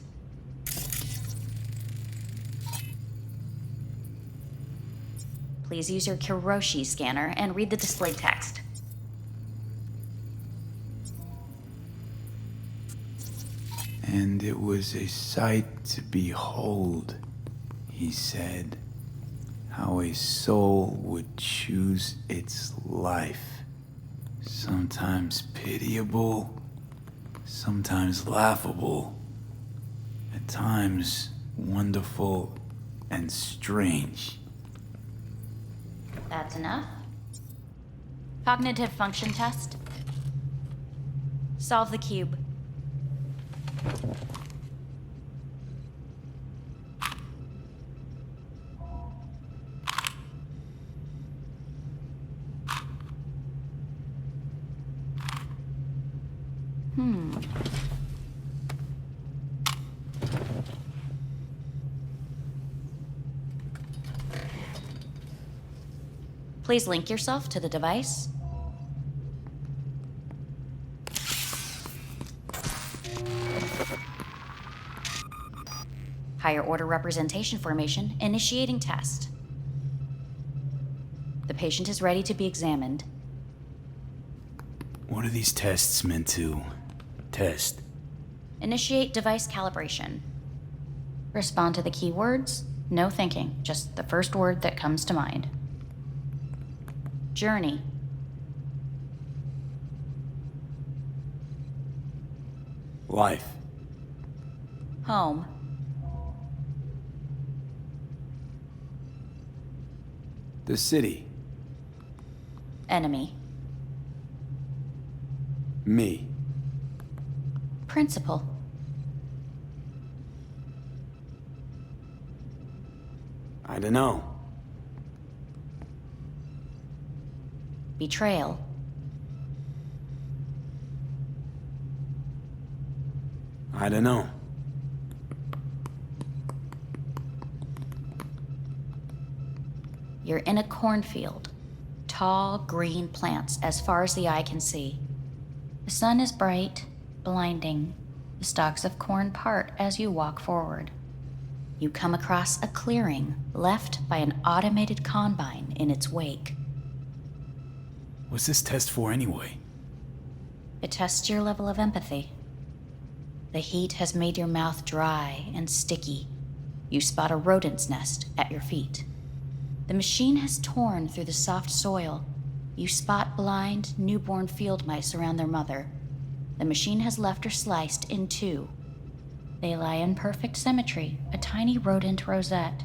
Please use your Kiroshi scanner and read the displayed text. And it was a sight to behold, he said, how a soul would choose its life. Sometimes pitiable, sometimes laughable, at times wonderful and strange. That's enough. Cognitive function test. Solve the cube. Please link yourself to the device. Higher order representation formation, initiating test. The patient is ready to be examined. What are these tests meant to test? Initiate device calibration. Respond to the keywords. No thinking, just the first word that comes to mind. Journey. Life. Home. The city. Enemy. Me. Principal. I don't know. Betrayal. I don't know. You're in a cornfield. Tall, green plants as far as the eye can see. The sun is bright, blinding. The stalks of corn part as you walk forward. You come across a clearing left by an automated combine in its wake. What's this test for anyway? It tests your level of empathy. The heat has made your mouth dry and sticky. You spot a rodent's nest at your feet. The machine has torn through the soft soil. You spot blind, newborn field mice around their mother. The machine has left her sliced in two. They lie in perfect symmetry, a tiny rodent rosette.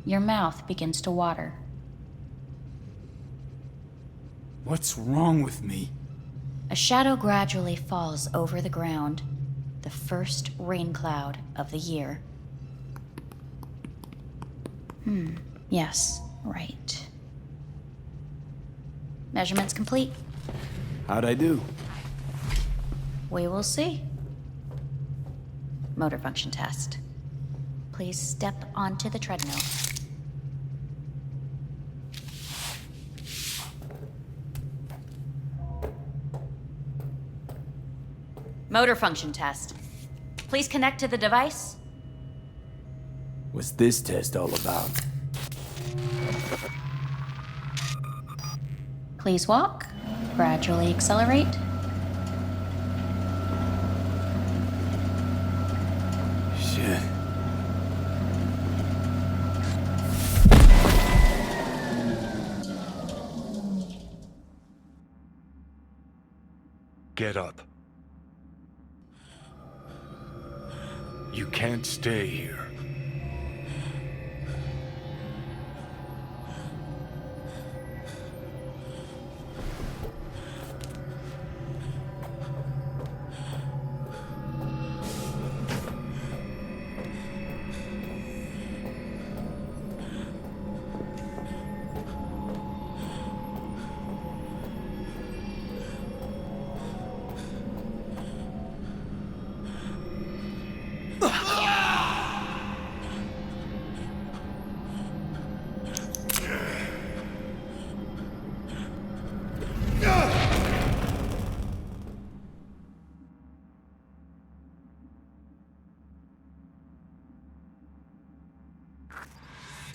Your mouth begins to water. What's wrong with me? A shadow gradually falls over the ground. The first rain cloud of the year. Yes, right. Measurements complete. How'd I do? We will see. Motor function test. Please step onto the treadmill. Motor function test. Please connect to the device. What's this test all about? Please walk. Gradually accelerate. Shit. Get up. You can't stay here.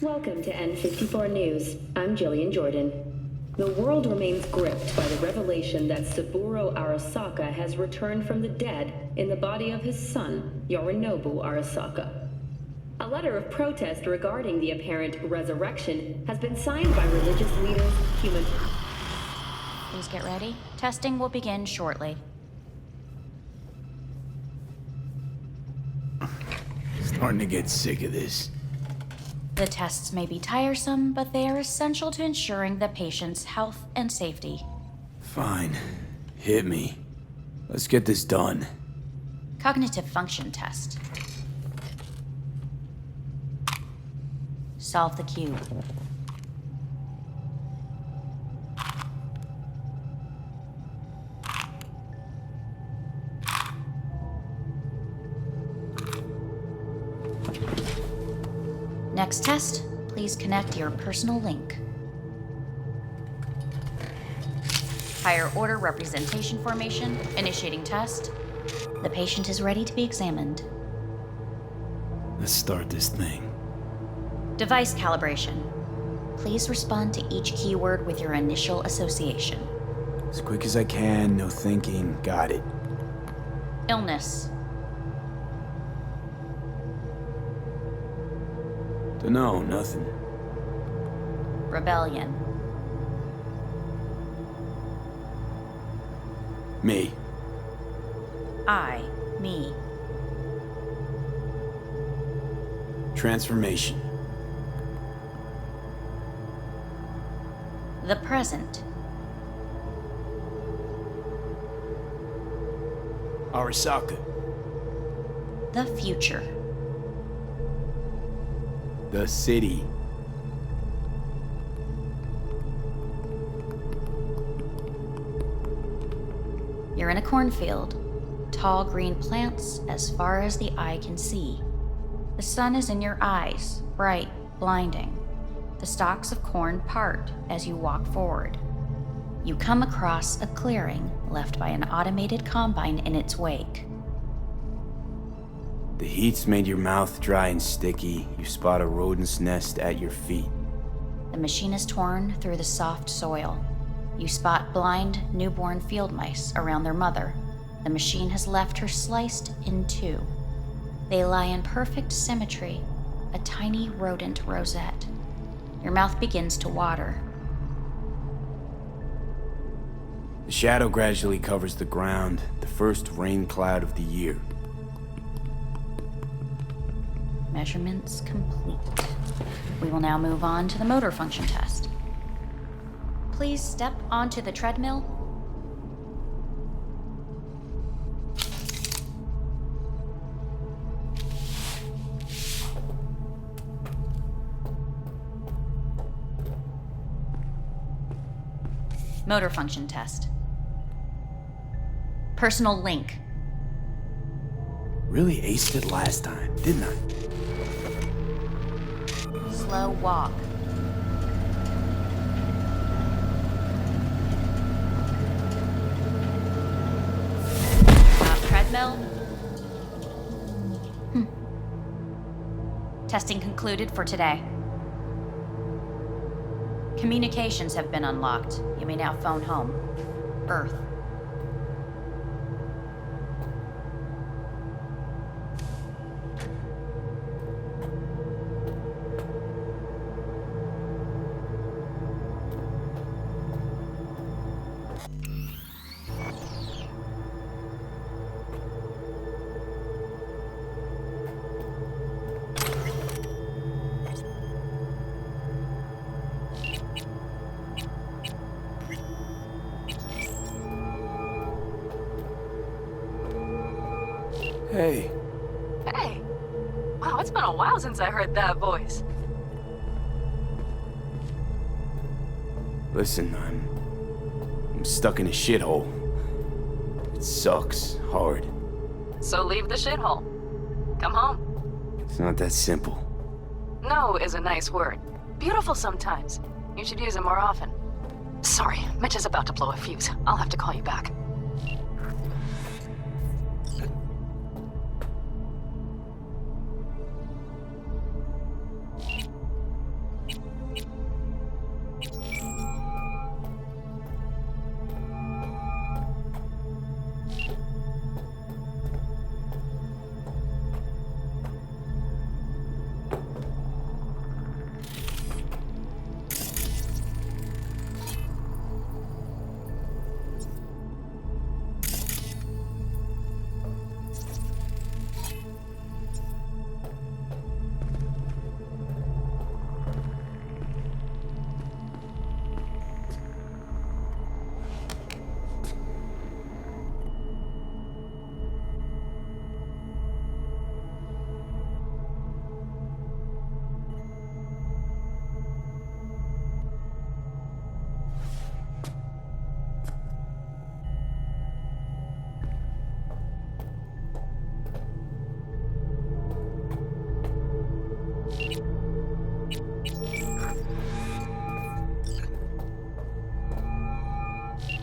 Welcome to N54 News. I'm Jillian Jordan. The world remains gripped by the revelation that Saburo Arasaka has returned from the dead in the body of his son, Yorinobu Arasaka. A letter of protest regarding the apparent resurrection has been signed by religious leaders, human... Please get ready. Testing will begin shortly. Starting to get sick of this. The tests may be tiresome, but they are essential to ensuring the patient's health and safety. Fine. Hit me. Let's get this done. Cognitive function test. Solve the cube. Next test, please connect your personal link. Higher order representation formation, initiating test. The patient is ready to be examined. Let's start this thing. Device calibration. Please respond to each keyword with your initial association. As quick as I can, no thinking. Got it. Illness. Dunno, nothing. Rebellion. Me. I, me. Transformation. The present. Arasaka. The future. The city. You're in a cornfield. Tall green plants as far as the eye can see. The sun is in your eyes, bright, blinding. The stalks of corn part as you walk forward. You come across a clearing left by an automated combine in its wake. The heat's made your mouth dry and sticky. You spot a rodent's nest at your feet. The machine is torn through the soft soil. You spot blind, newborn field mice around their mother. The machine has left her sliced in two. They lie in perfect symmetry, a tiny rodent rosette. Your mouth begins to water. The shadow gradually covers the ground, the first rain cloud of the year. Measurements complete. We will now move on to the motor function test. Please step onto the treadmill. Motor function test. Personal link. Really aced it last time, didn't I? Slow walk. Treadmill. Testing concluded for today. Communications have been unlocked. You may now phone home. Earth. Hey. Hey. Wow, it's been a while since I heard that voice. Listen, I'm stuck in a shithole. It sucks hard. So leave the shithole. Come home. It's not that simple. No is a nice word. Beautiful sometimes. You should use it more often. Sorry, Mitch is about to blow a fuse. I'll have to call you back.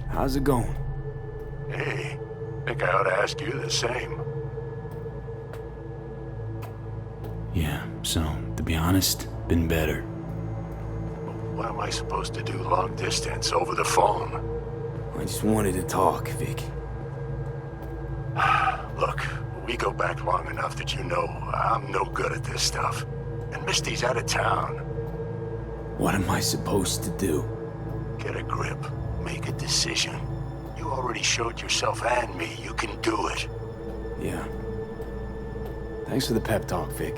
How's it going? Hey, think I ought to ask you the same. Yeah, so, to be honest, been better. What am I supposed to do long distance over the phone? I just wanted to talk, Vic. Look, we go back long enough that you know I'm no good at this stuff. And Misty's out of town. What am I supposed to do? Get a grip. Make a decision. You already showed yourself and me you can do it. Yeah. Thanks for the pep talk, Vic.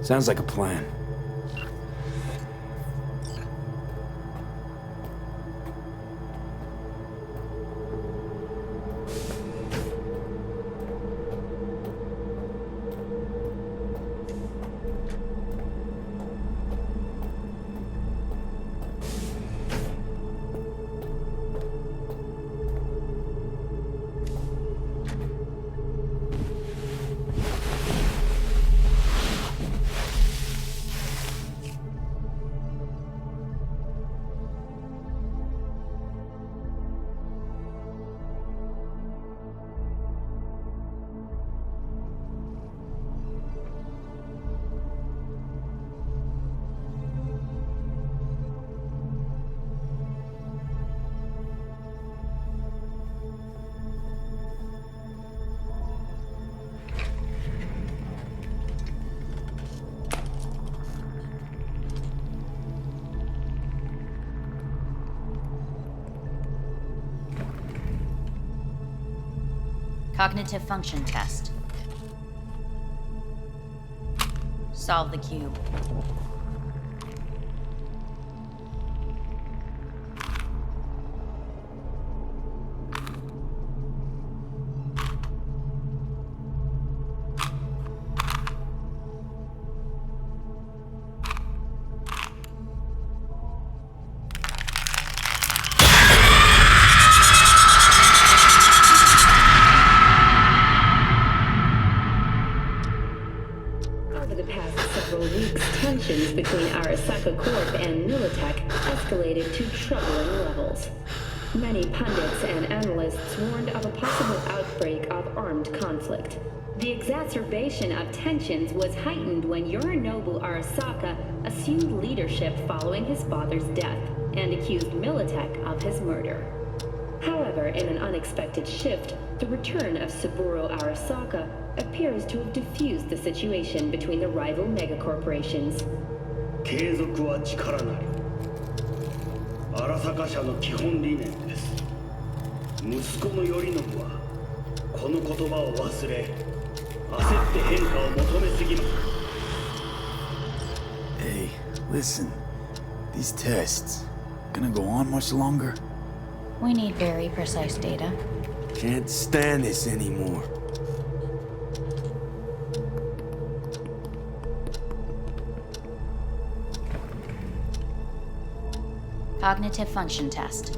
Sounds like a plan. Cognitive function test. Solve the cube. Tensions between Arasaka Corp and Militech escalated to troubling levels. Many pundits and analysts warned of a possible outbreak of armed conflict. The exacerbation of tensions was heightened when Yorinobu Arasaka assumed leadership following his father's death and accused Militech of his murder. However, in an unexpected shift, the return of Saburo Arasaka appears to have diffused the situation between the rival megacorporations. 継続は力なり。荒坂社の基本理念です。息子の頼信はこの言葉を忘れ、焦って変化を求めすぎます。Hey, listen. These tests gonna go on much longer? We need very precise data. Can't stand this anymore. Cognitive function test.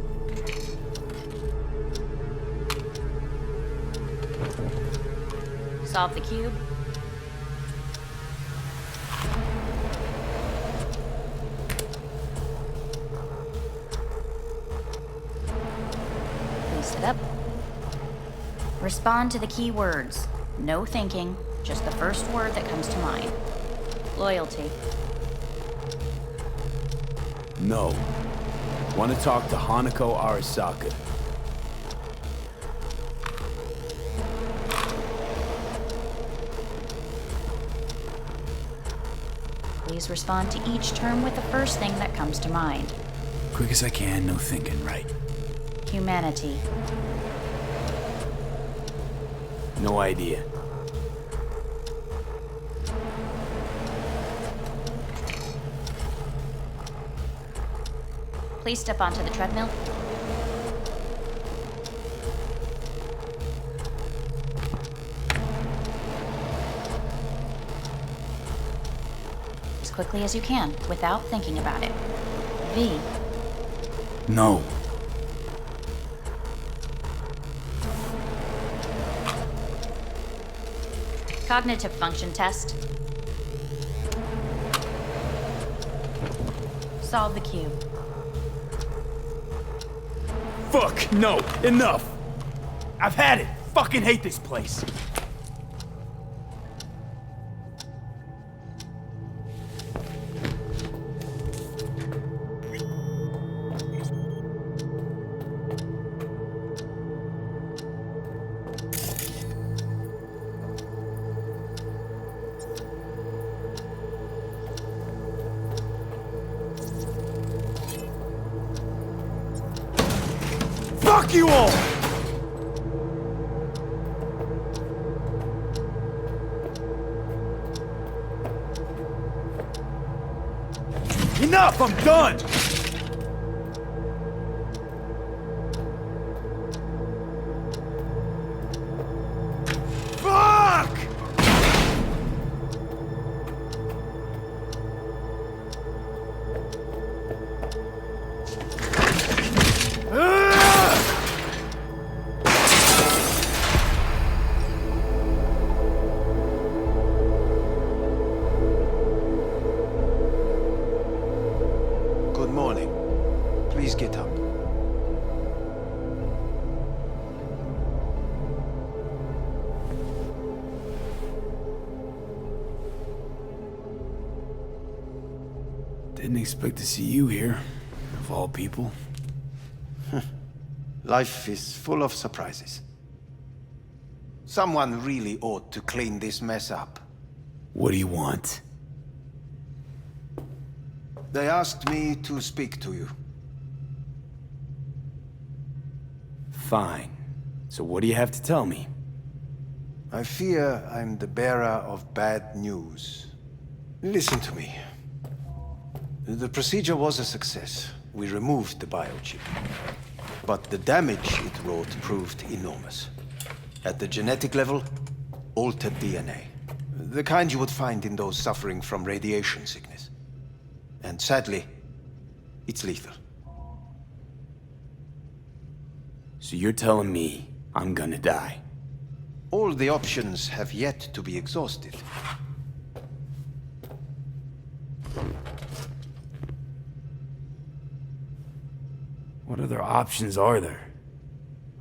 Solve the cube. Please sit up. Respond to the key words. No thinking, just the first word that comes to mind. Loyalty. No. Want to talk to Hanako Arasaka. Please respond to each term with the first thing that comes to mind. Quick as I can, no thinking, right? Humanity. No idea. Please step onto the treadmill. As quickly as you can, without thinking about it. V. No. Cognitive function test. Solve the cube. Fuck, no, enough! I've had it! Fucking hate this place! Fuck you all! Enough! I'm done! Fuck! Good morning. Please get up. Didn't expect to see you here, of all people. Life is full of surprises. Someone really ought to clean this mess up. What do you want? They asked me to speak to you. Fine. So what do you have to tell me? I fear I'm the bearer of bad news. Listen to me. The procedure was a success. We removed the biochip. But the damage it wrought proved enormous. At the genetic level, altered DNA. The kind you would find in those suffering from radiation sickness. And sadly, it's lethal. So you're telling me I'm gonna die? All the options have yet to be exhausted. What other options are there?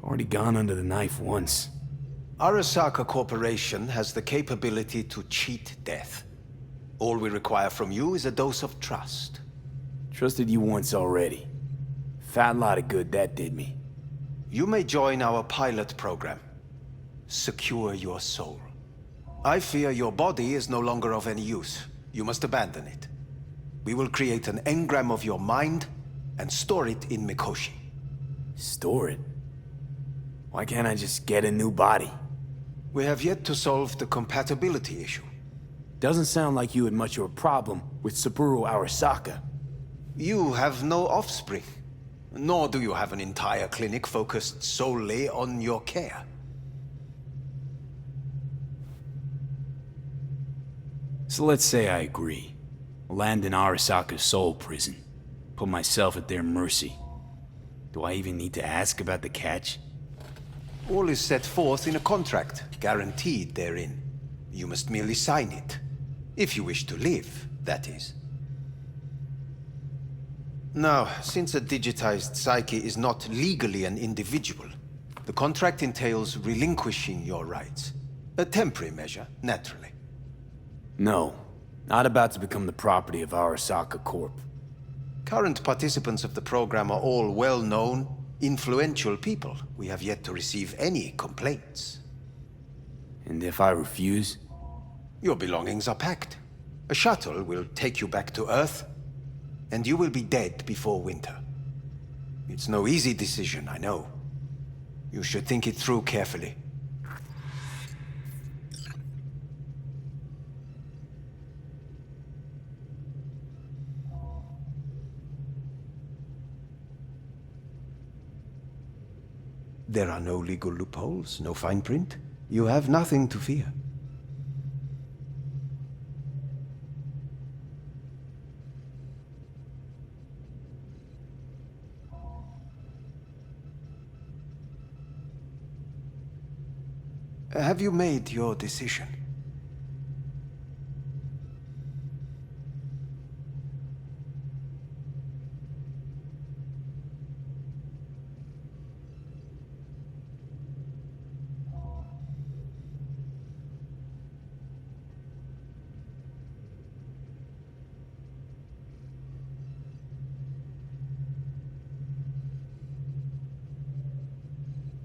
Already gone under the knife once. Arasaka Corporation has the capability to cheat death. All we require from you is a dose of trust. Trusted you once already. Fat lot of good that did me. You may join our pilot program. Secure your soul. I fear your body is no longer of any use. You must abandon it. We will create an engram of your mind and store it in Mikoshi. Store it? Why can't I just get a new body? We have yet to solve the compatibility issue. Doesn't sound like you had much of a problem with Saburo Arasaka. You have no offspring. Nor do you have an entire clinic focused solely on your care. So let's say I agree. Land in Arasaka's soul prison. Put myself at their mercy. Do I even need to ask about the catch? All is set forth in a contract, guaranteed therein. You must merely sign it. If you wish to live, that is. Now, since a digitized psyche is not legally an individual, the contract entails relinquishing your rights. A temporary measure, naturally. No. Not about to become the property of Arasaka Corp. Current participants of the program are all well-known, influential people. We have yet to receive any complaints. And if I refuse? Your belongings are packed. A shuttle will take you back to Earth, and you will be dead before winter. It's no easy decision, I know. You should think it through carefully. There are no legal loopholes, no fine print. You have nothing to fear. Have you made your decision?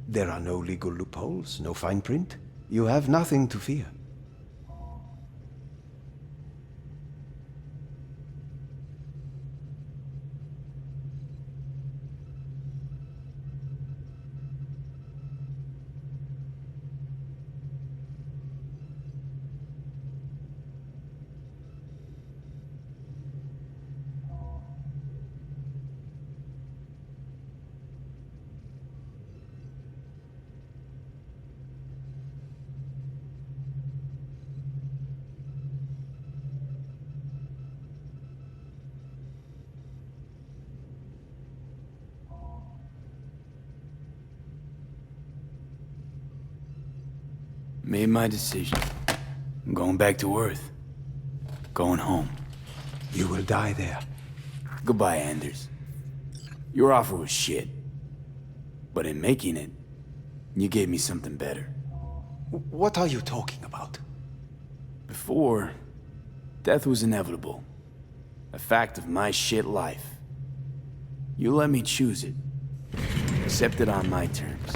There are no legal loopholes, no fine print. You have nothing to fear. Made my decision. I'm going back to Earth. Going home. You will die there. Goodbye, Anders. Your offer was shit. But in making it, you gave me something better. What are you talking about? Before, death was inevitable. A fact of my shit life. You let me choose it. Accept it on my terms.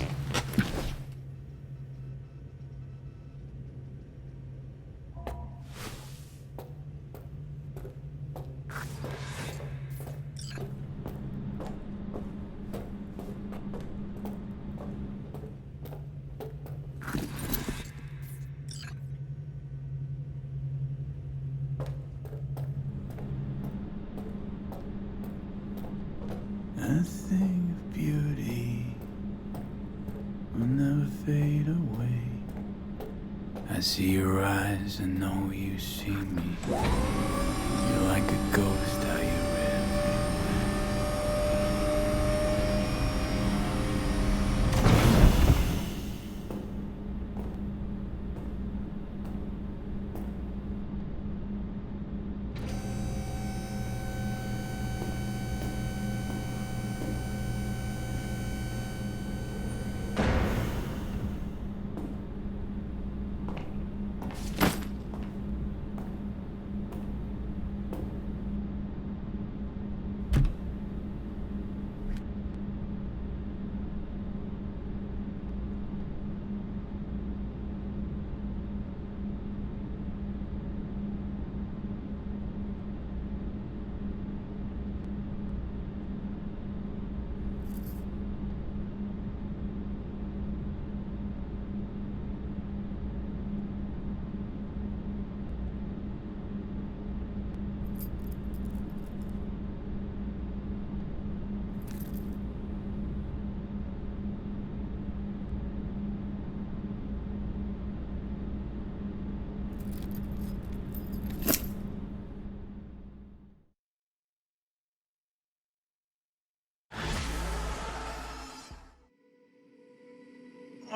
A thing of beauty will never fade away. I see your eyes and know you see me. You're like a ghost, how you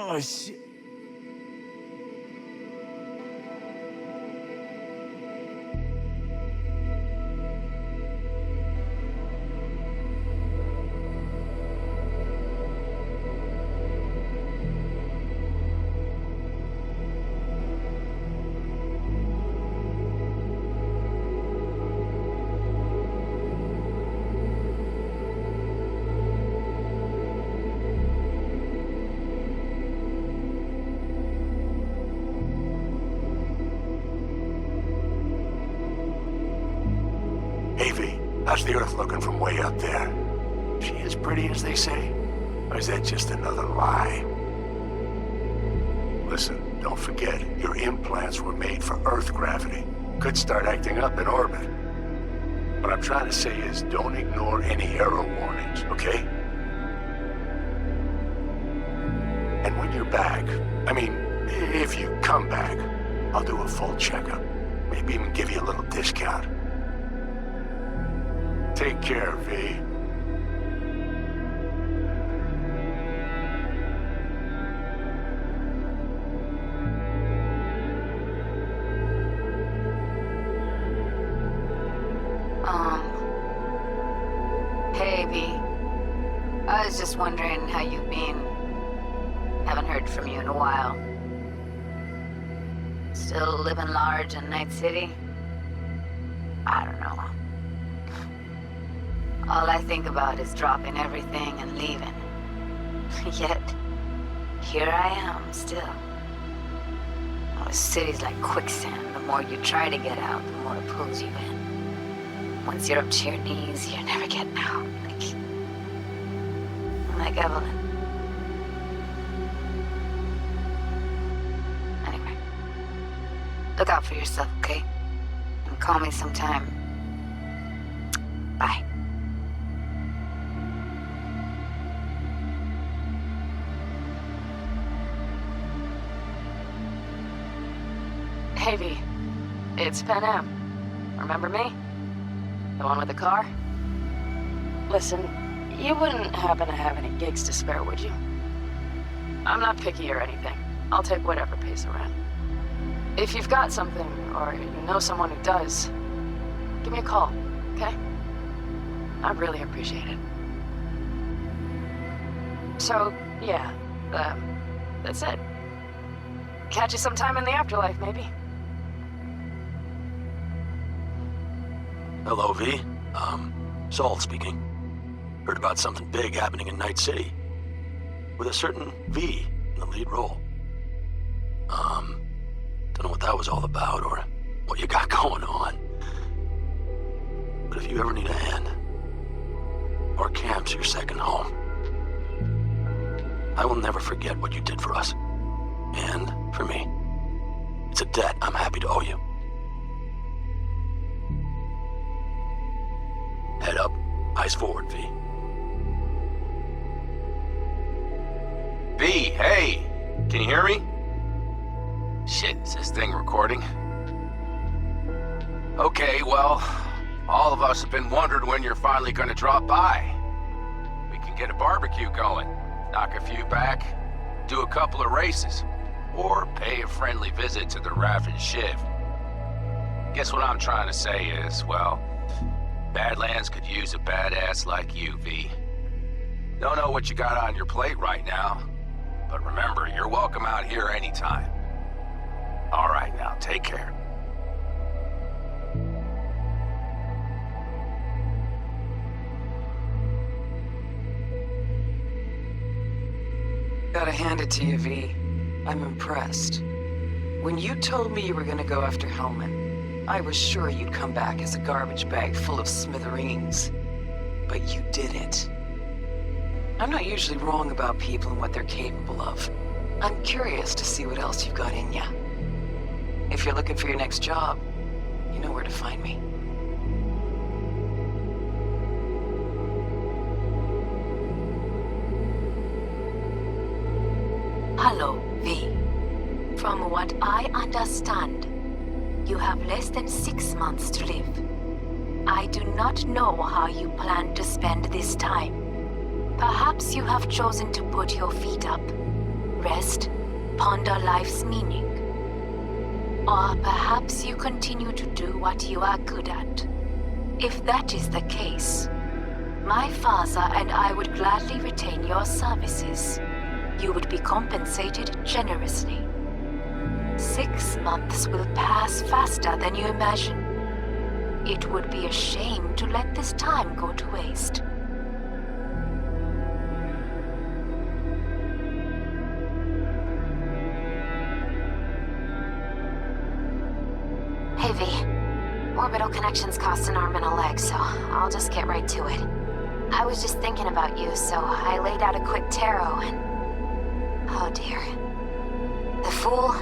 Oh, shit. Hey, V, how's the Earth looking from way up there? She as pretty as they say? Or is that just another lie? Listen, don't forget, your implants were made for Earth gravity. Could start acting up in orbit. What I'm trying to say is, don't ignore any error warnings, okay? And when you're back, I mean, if you come back, I'll do a full checkup. Maybe even give you a little discount. Take care, V. Hey, V. I was just wondering how you've been. Haven't heard from you in a while. Still living large in Night City? I don't know. All I think about is dropping everything and leaving. Yet, here I am, still. Oh, a city's like quicksand. The more you try to get out, the more it pulls you in. Once you're up to your knees, you're never getting out. Like Evelyn. Anyway, look out for yourself, okay? And call me sometime. Bye. Hey, V. It's Pan Am. Remember me? The one with the car? Listen, you wouldn't happen to have any gigs to spare, would you? I'm not picky or anything. I'll take whatever pays the rent. If you've got something, or you know someone who does, give me a call, okay? I'd really appreciate it. So, yeah, that's it. Catch you sometime in the afterlife, maybe. Hello, V. Saul speaking. Heard about something big happening in Night City. With a certain V in the lead role. Don't know what that was all about or what you got going on. But if you ever need a hand, our camp's your second home. I will never forget what you did for us. And for me. It's a debt I'm happy to owe you. Head up, eyes forward, V. V, hey! Can you hear me? Shit, is this thing recording? Okay, well, all of us have been wondering when you're finally gonna drop by. We can get a barbecue going, knock a few back, do a couple of races, or pay a friendly visit to the Raff and Shiv. Guess what I'm trying to say is, well, Badlands could use a badass like you, V. Don't know what you got on your plate right now, but remember, you're welcome out here anytime. All right, now, take care. Gotta hand it to you, V. I'm impressed. When you told me you were gonna go after Hellman, I was sure you'd come back as a garbage bag full of smithereens. But you didn't. I'm not usually wrong about people and what they're capable of. I'm curious to see what else you've got in ya. If you're looking for your next job, you know where to find me. Hello, V. From what I understand, you have less than 6 months to live. I do not know how you plan to spend this time. Perhaps you have chosen to put your feet up. rest, ponder life's meaning. Or perhaps you continue to do what you are good at. If that is the case, my father and I would gladly retain your services. You would be compensated generously. 6 months will pass faster than you imagine. It would be a shame to let this time go to waste. Hey V, orbital connections cost an arm and a leg, so I'll just get right to it. I was just thinking about you, so I laid out a quick tarot and... oh dear. The Fool,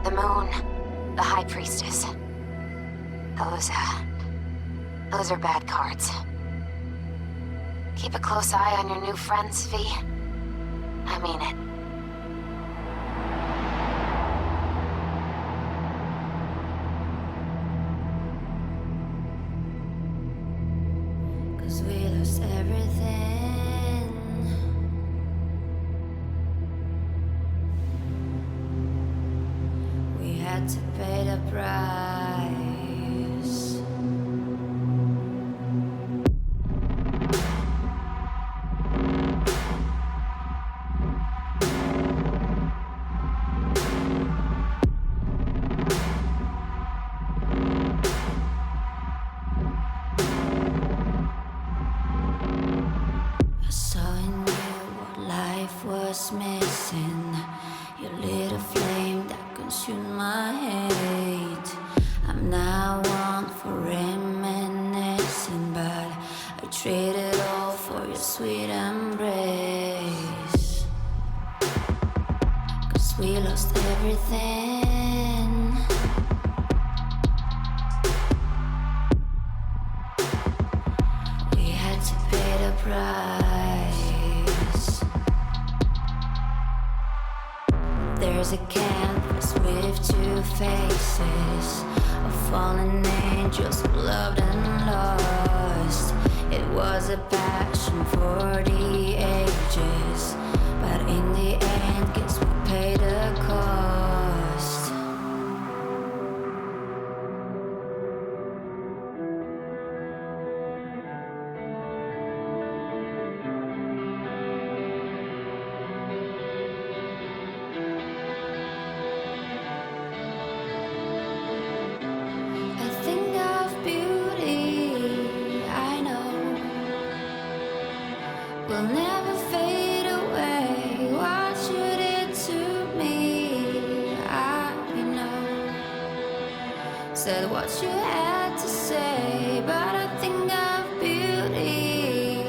the Moon, the High Priestess. Those are bad cards. Keep a close eye on your new friends, V. I mean it. Cause we lost everything. We had to pay the price. I saw in you what life was missing. You lit a flame that consumed my hate. I'm now one for reminiscing, but I traded all for your sweet embrace. Cause we lost everything. We had to pay the price. There's a canvas with two faces of fallen angels who loved and lost. It was a passion for the ages, but in the end, guess we paid the cost. I think of beauty, I know, will never fade away. What you did to me, I know. Said what you had to say, but I think of beauty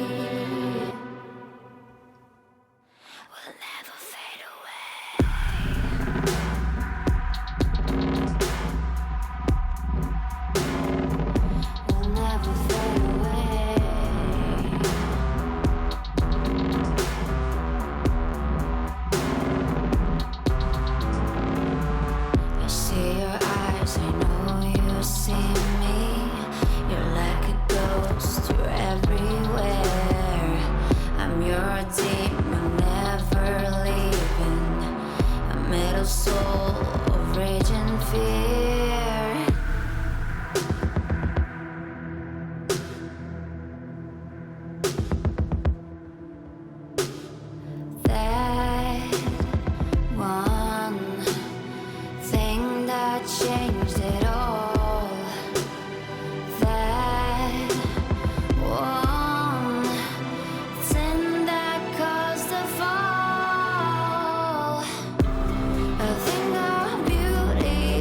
will never fade away. Will never fade away. I see your eyes, I know you see me. You're like a ghost, you're everywhere. I'm your demon, never leaving. A metal soul of rage and fear. That one thing that changed it all. That one thing that caused the fall. A thing of beauty,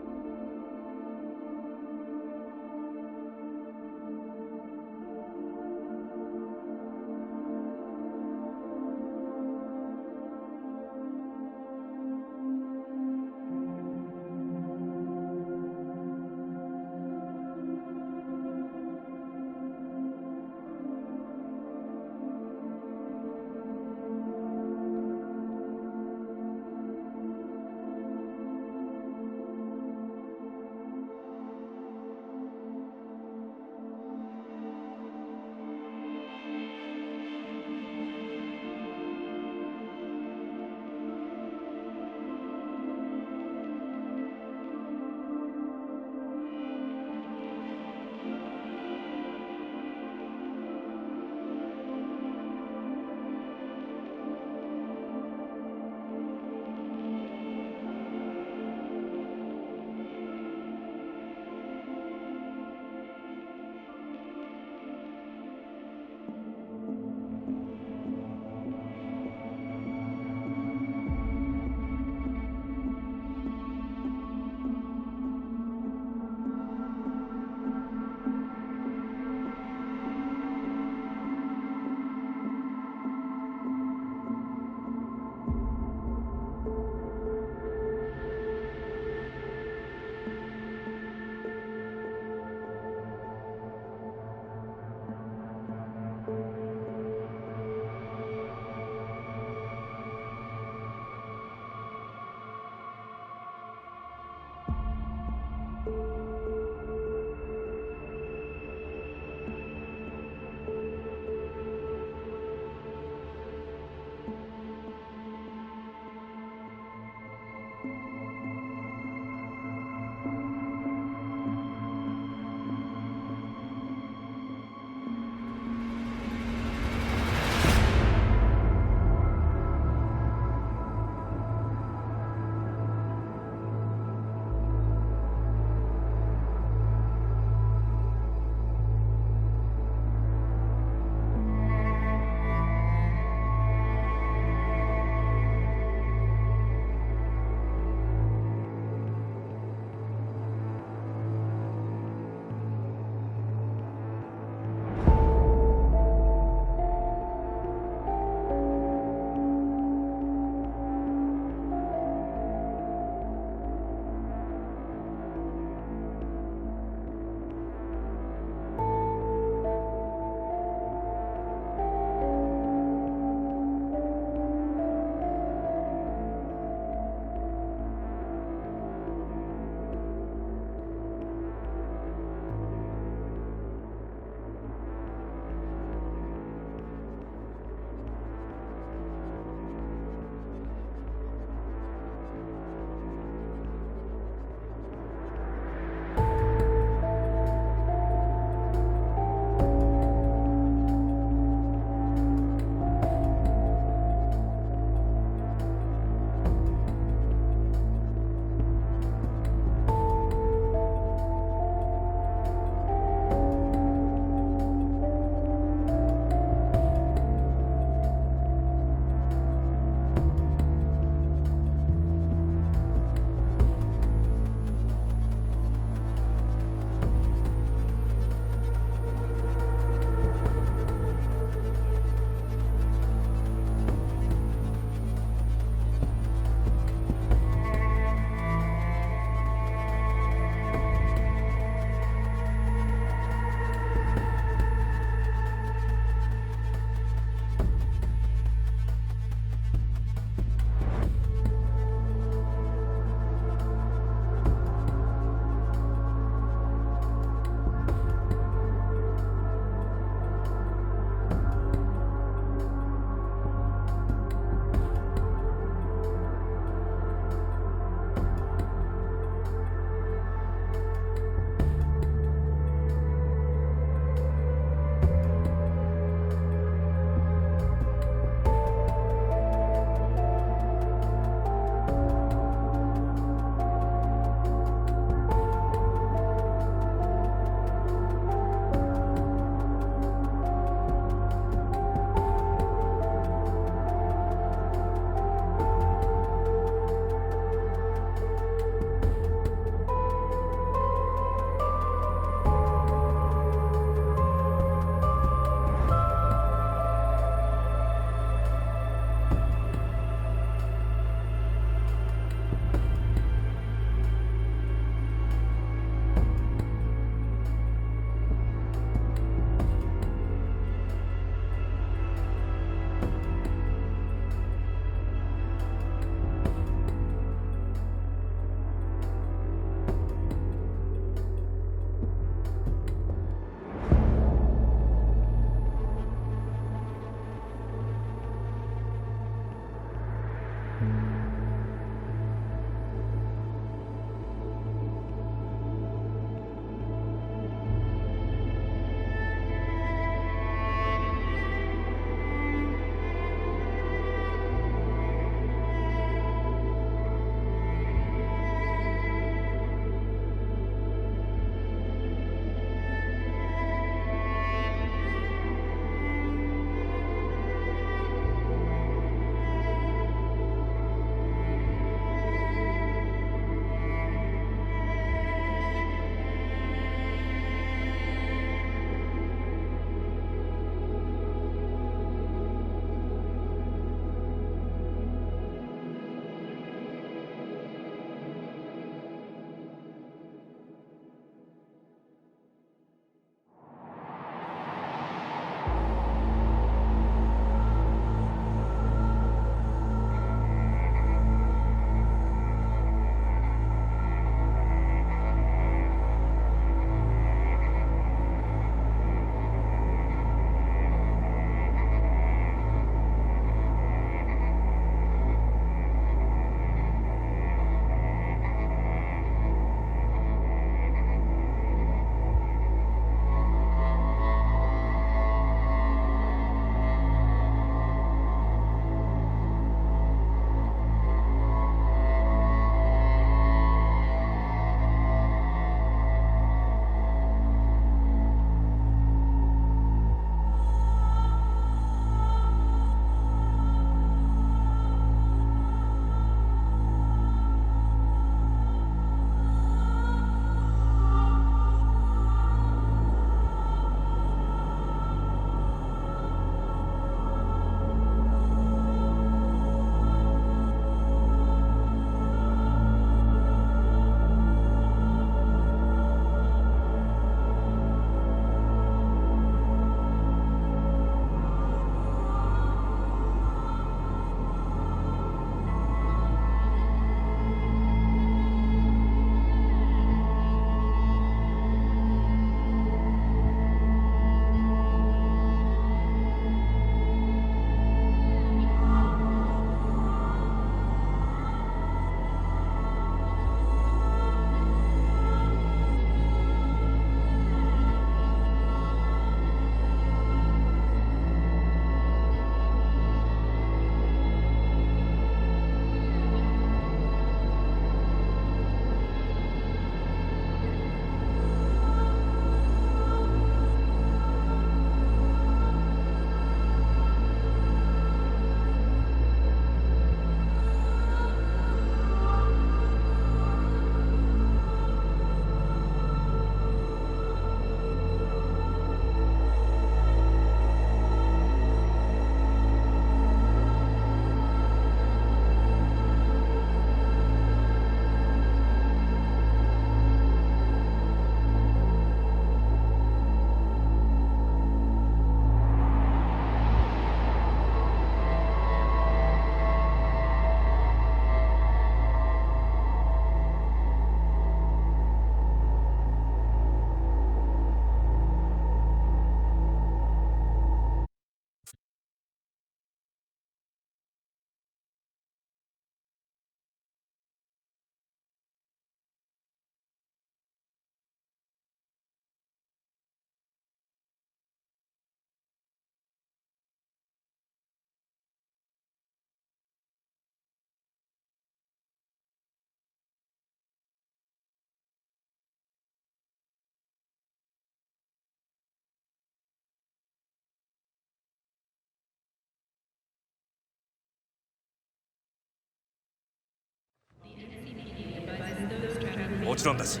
ちろんです。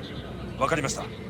わかりました。